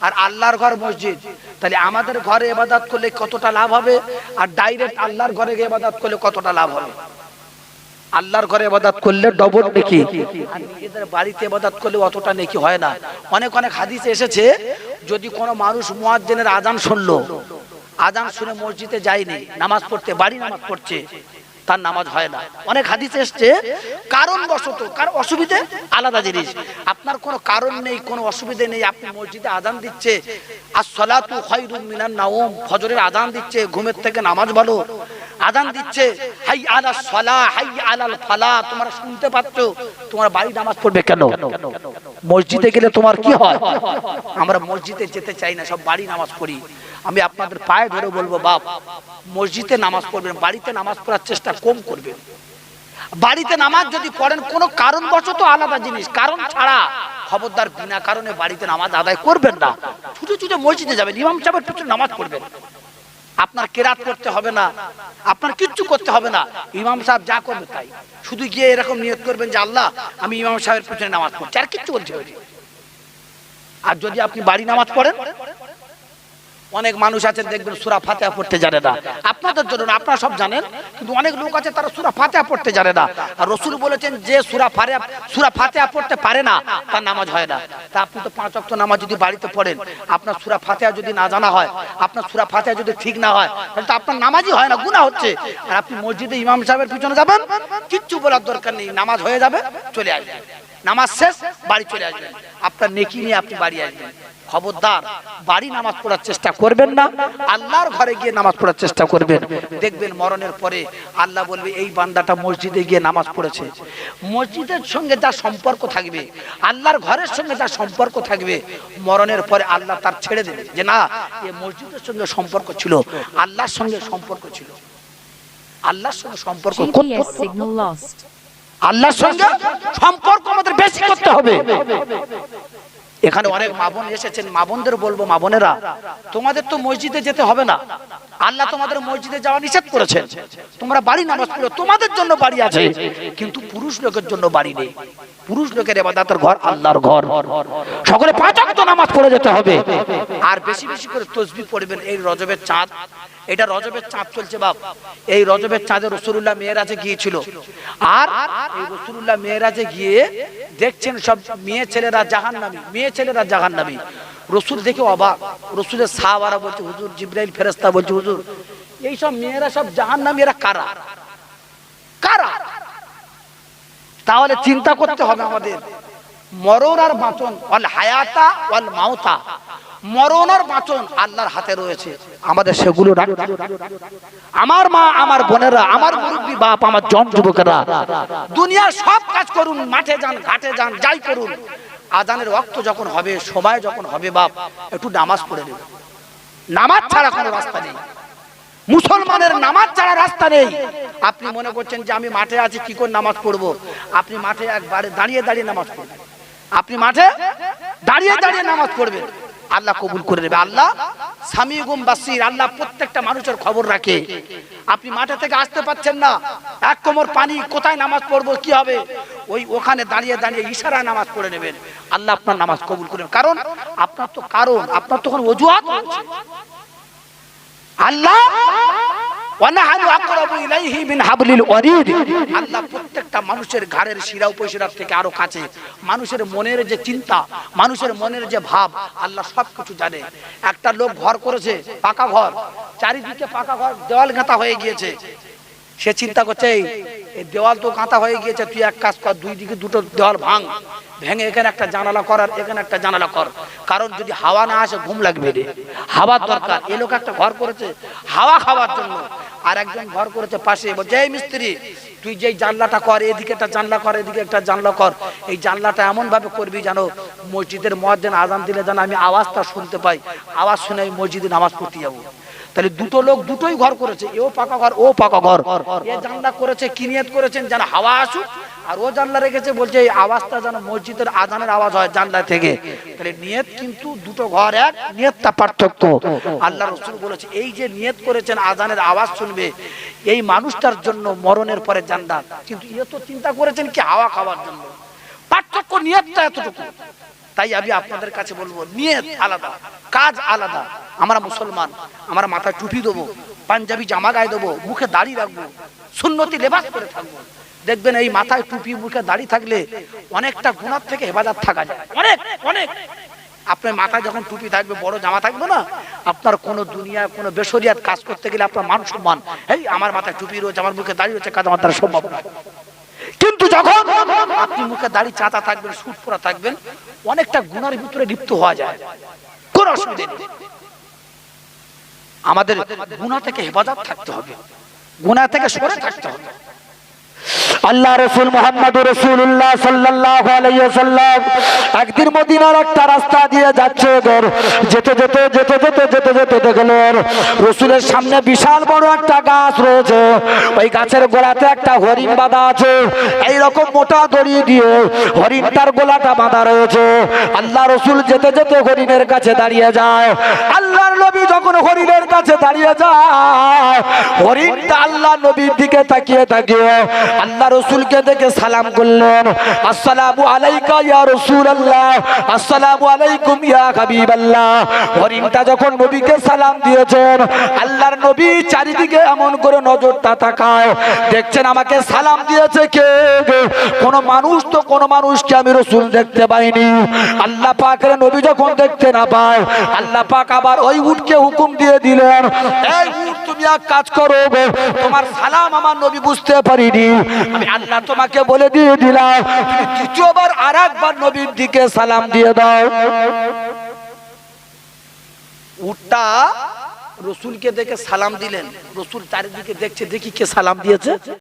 আর আল্লাহর ঘর মসজিদ। তাহলে আমাদের ঘরে ইবাদত করলে কতটা লাভ হবে, আর ডাইরেক্ট আল্লাহর ঘরে গিয়ে ইবাদত করলে কতটা লাভ হবে। আল্লাহর ঘরে ইবাদত করলে ডবল নেকি, আর নিজেদের বাড়িতে ইবাদত করলে অতটা নেকি হয় না। অনেক অনেক হাদিসে এসেছে, যদি কোনো মানুষ মুয়াজ্জিনের আযান শুনলো, আযান শুনে মসজিদে যায়নি নামাজ পড়তে, বাড়ি নামাজ পড়ছে, তার নামাজ হয় না। অনেক হাদিসে এসেছে কারণবশত, কার অসুবিধে আলাদা জিনিস, আপনার কোনো কারণ নেই, কোনো অসুবিধে নেই, আপনি মসজিদে আযান দিচ্ছে, আস-সালাতু খায়রুম মিনান নাওম, ফজরের আযান দিচ্ছে, ঘুমের থেকে নামাজ ভালো, আযান দিচ্ছে হাই আলাস সালাহ, হাই আলাল ফালাহ, তোমরা শুনতে পাচ্ছ, তোমার বাড়ি নামাজ পড়বে কেন? মসজিদে গেলে তোমার কি হয়? আমরা মসজিদে যেতে চাই না, সব বাড়ি নামাজ পড়ি। আমি আপনাদের পায়ে ধরে বলবো, বাপ মসজিদে নামাজ পড়বেন, বাড়িতে নামাজ পড়ার চেষ্টা কম করবেন। বাড়িতে নামাজ যদি পড়েন কোনো কারণবশত আলাদা জিনিস, কারণ ছাড়া খবরদার বিনা কারণে বাড়িতে নামাজ আদায় করবেন না। ছুটে ছুটে মসজিদে যাবেন, ইমাম সাহেবের পিছনে নামাজ পড়বেন। আপনার কেরাত করতে হবে না, আপনার কিচ্ছু করতে হবে না, ইমাম সাহেব যা করবে তাই। শুধু গিয়ে এরকম নিয়ত করবেন যে আল্লাহ আমি ইমাম সাহেবের পিছনে নামাজ পড়ছি, আর কিচ্ছু বলতে হবে। আর যদি আপনি বাড়ি নামাজ পড়েন, অনেক মানুষ আছে দেখবেন সূরা ফাতিহা পড়তে জানে না। আপনাদের জন্য না, আপনারা সব জানেন, কিন্তু অনেক লোক আছে তারা সূরা ফাতিহা পড়তে জানে না। আর রাসূল বলেছেন যে সূরা ফাতিহা পড়তে পারে না তার নামাজ হয় না। তা আপনি তো 5 ওয়াক্ত নামাজ যদি বাড়িতে পড়েন, আপনার সূরা ফাতিহা যদি না জানা হয়, আপনার সূরা ফাতিহা যদি ঠিক না হয়, তাহলে তো আপনার নামাজই হয় না, গুনাহ হচ্ছে। আর আপনি মসজিদে ইমাম সাহেবের পিছনে যাবেন, কিচ্ছু বলার দরকার নেই, নামাজ হয়ে যাবে, চলে আসবেন, নামাজ শেষ, বাড়ি চলে আসবেন, আপনার নেকি নিয়ে আপনি বাড়ি আসবেন। খবরদার বাড়ি নামাজ পড়ার চেষ্টা করবেন না, আল্লাহর ঘরে গিয়ে নামাজ পড়ার চেষ্টা করবেন। দেখবেন মরণের পরে আল্লাহ বলবে এই বান্দাটা মসজিদে গিয়ে নামাজ পড়েছে। মসজিদের সঙ্গে যা সম্পর্ক থাকবে, আল্লাহর ঘরের সঙ্গে যা সম্পর্ক থাকবে, মরণের পরে আল্লাহ তার ছেড়ে দেবে যে না, এই মসজিদের সঙ্গে সম্পর্ক ছিল, আল্লাহর সঙ্গে সম্পর্ক ছিল। আল্লাহর সঙ্গে সম্পর্ক, আল্লাহর সঙ্গে সম্পর্ক আমাদের বেশি করতে হবে। এখানে অনেক মা বোন এসেছেন, মা বোনদের বলবো, মা বোনেরা তোমাদের তো মসজিদে যেতে হবে না, আল্লাহ তোমাদের মসজিদে যাওয়া নিষেধ করেছেন, তোমরা বাড়ি নামাজ পড়ো, তোমাদের জন্য বাড়ি আছে, কিন্তু পুরুষ লোকের জন্য বাড়ি নেই। পুরুষ লোকের ইবাদতের ঘর আল্লাহর ঘর, সকলে 5 ওয়াক্ত নামাজ পড়ে যেতে হবে। আর বেশি বেশি করে তাসবিহ পড়বেন। এই রজবের চাঁদ, এটা রজবের চাঁদ চলছে বাপ, এই রজবের চাঁদে রাসূলুল্লাহ মেরাজে গিয়েছিল। আর এই রাসূলুল্লাহ মেরাজে গিয়ে দেখছেন সব মেয়ে ছেলেরা জাহান্নামী, মেয়ে ছেলেরা জাহান্নামী। রাসূল দেখে অবাক, রাসূলের সাহাবারা বলছে হুজুর, জিবরাইল ফেরেশতা বলছে হুজুর এই সব মেয়েরা সব জাহান্নামী, এরা কারা কারা? তাহলে চিন্তা করতে হবে আমাদের, মরণ আর বাঁচন, ওয়াল হায়াতা ওয়াল মাউতা, মরণ আর বাঁচন আল্লাহর হাতে রয়েছে, আমাদের সেগুলো রাখতে হবে। আমার মা, আমার বোনেরা, আমার মুরব্বী বাপ, আমার জন যুবকেরা, দুনিয়ার সব কাজ করুন, মাঠে যান, ঘাটে যান, যাই করুন, আজানের ওয়াক্ত যখন হবে, সময় যখন হবে, বাপ একটু নামাজ পড়ে নেবেন। নামাজ ছাড়া কোনো রাস্তা নেই, মুসলমানের নামাজ ছাড়া রাস্তা নেই। আপনি মনে করছেন যে আমি মাঠে আছি, কি করে নামাজ পড়বো? আপনি মাঠে একবারে দাঁড়িয়ে দাঁড়িয়ে নামাজ পড়বেন, আপনি মাঠে দাঁড়িয়ে দাঁড়িয়ে নামাজ পড়বেন, আল্লাহ কবুল করে নেবে। আল্লাহ সামিউম বাসির, আল্লাহ প্রত্যেকটা মানুষের খবর রাখে। আপনি মাঠে থেকে আসতে পাচ্ছেন না, এক কোমর পানি, কোথায় নামাজ পড়বো, কি হবে, ওখানে দাঁড়িয়ে দাঁড়িয়ে ইশারায় নামাজ পড়ে নেবেন, আল্লাহ আপনার নামাজ কবুল করবেন। কারণ আপনার তো কোনো অজুহাত রয়েছে। আল্লাহ আল্লাহ প্রত্যেকটা মানুষের ঘাড়ের শিরা উপশিরার থেকে আরো কাছে, মানুষের মনের যে চিন্তা, মানুষের মনের যে ভাব, আল্লাহ সবকিছু জানে। একটা লোক ঘর করেছে, পাকা ঘর, চারিদিকে পাকা ঘর, দেওয়াল গাঁথা হয়ে গিয়েছে। সে চিন্তা করছে এই দেওয়াল তো গাঁথা হয়ে গিয়েছে, তুই এক কাজ কর, দুই দিকে দুটো দেওয়াল ভেঙে এখানে একটা জানালা কর, আর এখানে একটা জানালা কর, কারণ যদি হাওয়া না আসে ঘুম লাগবে রে, হাওয়ার দরকার। এ লোক একটা ঘর করেছে হাওয়া খাওয়ার জন্য, আর একজন ঘর করেছে পাশে, বলছে এই মিস্ত্রি তুই যেই জানলাটা কর, এদিকে একটা জানলা কর, এদিকে একটা জানলা কর, এই জানলাটা এমন ভাবে করবি যেন মসজিদের মুয়াজ্জিন আযান দিলে যেন আমি আওয়াজটা শুনতে পাই, আওয়াজ শুনে আমি মসজিদে নামাজ পড়তে যাবো। তাহলে দুটো লোক দুটোই ঘর করেছে, এও পাকা ঘর, ও পাকা ঘর। এ জানলা করেছে, কি নিয়ত করেছেন যেন হাওয়া আসুক, আর ও জানলা রেখেছে বলছে এই আওয়াজটা যেন মসজিদের আজানের আওয়াজ হয় জানলা থেকে। তাহলে নিয়ত কিন্তু দুটো ঘর এক, নিয়তটা পার্থক্য। আল্লাহ রাসূল বলেছে এই যে নিয়ত করেছেন আজানের আওয়াজ শুনবে, এই মানুষটার জন্য মরণের পরে জান্নাত, কিন্তু এ তো চিন্তা করেছেন কি হাওয়া খাওয়ার জন্য। পার্থক্য নিয়তটা এতটুকু। তাই আমি আপনাদের কাছে বলবো, নিয়ত আলাদা, কাজ আলাদা। আমরা মুসলমান, আমরা মাথায় টুপি দেবো, পাঞ্জাবি জামা গায়ে দেবো, মুখে দাড়ি রাখবো, সুন্নতি লেবাস করে থাকবো। দেখবেন এই মাথায় টুপি, মুখে দাড়ি থাকলে অনেকটা গুনাহ থেকে হেফাজত থাকা যায়, অনেক অনেক। আপনার মাথায় যখন টুপি থাকবে, বড় জামা থাকবে না, আপনার কোনো দুনিয়ায় কোনো বেশরিয়াত কাজ করতে গেলে আপনার মান সম্মান, এই আমার মাথায় টুপি রয়েছে, আমার মুখে দাড়ি রয়েছে, কাজ আমার দ্বারা সম্ভব না। কিন্তু যখন আপনি মুখে দাড়ি চাঁচা থাকবেন, সুট পরা থাকবেন, অনেকটা গুনার ভিতরে লিপ্ত হওয়া যায়, কোনো অসুবিধা নেই। আমাদের গুনাহ থেকে হেফাজত থাকতে হবে, গুনাহ থেকে সরে থাকতে হবে। আল্লাহ রাসূল মুহাম্মদুর রাসূলুল্লাহ সাল্লাল্লাহু আলাইহি ওয়াসাল্লাম একদিন মদিনার একটা রাস্তা দিয়ে যাচ্ছে, যেতে যেতে যেতে যেতে যেতে যেতে দেখলেন রাসূলের সামনে বিশাল বড় একটা গাছ রয়েছে। ওই গাছের গোড়াতে একটা হরিণ বাঁধা আছে, এইরকম মোটা দড়ি দিয়ে হরিণটার গোলাটা বাঁধা রয়েছে। আল্লাহ রাসূল যেতে যেতে হরিণের কাছে দাঁড়িয়ে যায়। আল্লাহর নবী যখন হরিণের কাছে দাঁড়িয়ে যায়, হরিণটা আল্লাহ নবীর দিকে তাকিয়ে তাকিয়ে আল্লাহ রাসূলকে দেখে সালাম করলেন, আসসালামু আলাইকা ইয়া রাসূলুল্লাহ, আসসালামু আলাইকুম ইয়া হাবিবাল্লাহ। হরিণটা যখন নবীকে সালাম দিয়েছেন, আল্লাহর নবী চারিদিকে এমন করে নজরটা তাকায়, দেখছেন আমাকে সালাম দিয়েছে কে? কোন মানুষ তো, কোন মানুষকে আমি রাসূল দেখতে পাইনি। আল্লাহ পাকের নবী যখন দেখতে না পায়, আল্লাহ পাক আবার ওই উটকে হুকুম দিয়ে দিলেন, এই উট তুমি এক কাজ করো, তোমার সালাম আমার নবী বুঝতে পারিনি, আমি আল্লাহ তোমাকে বলে দিয়ে দিলাম, তুমি দ্বিতীয়বার আরেকবার নবীর দিকে সালাম দিয়ে দাও। উটটা রসুলকে দেখে সালাম দিলেন। রসুল চারিদিকে দেখছে, দেখি কে সালাম দিয়েছে।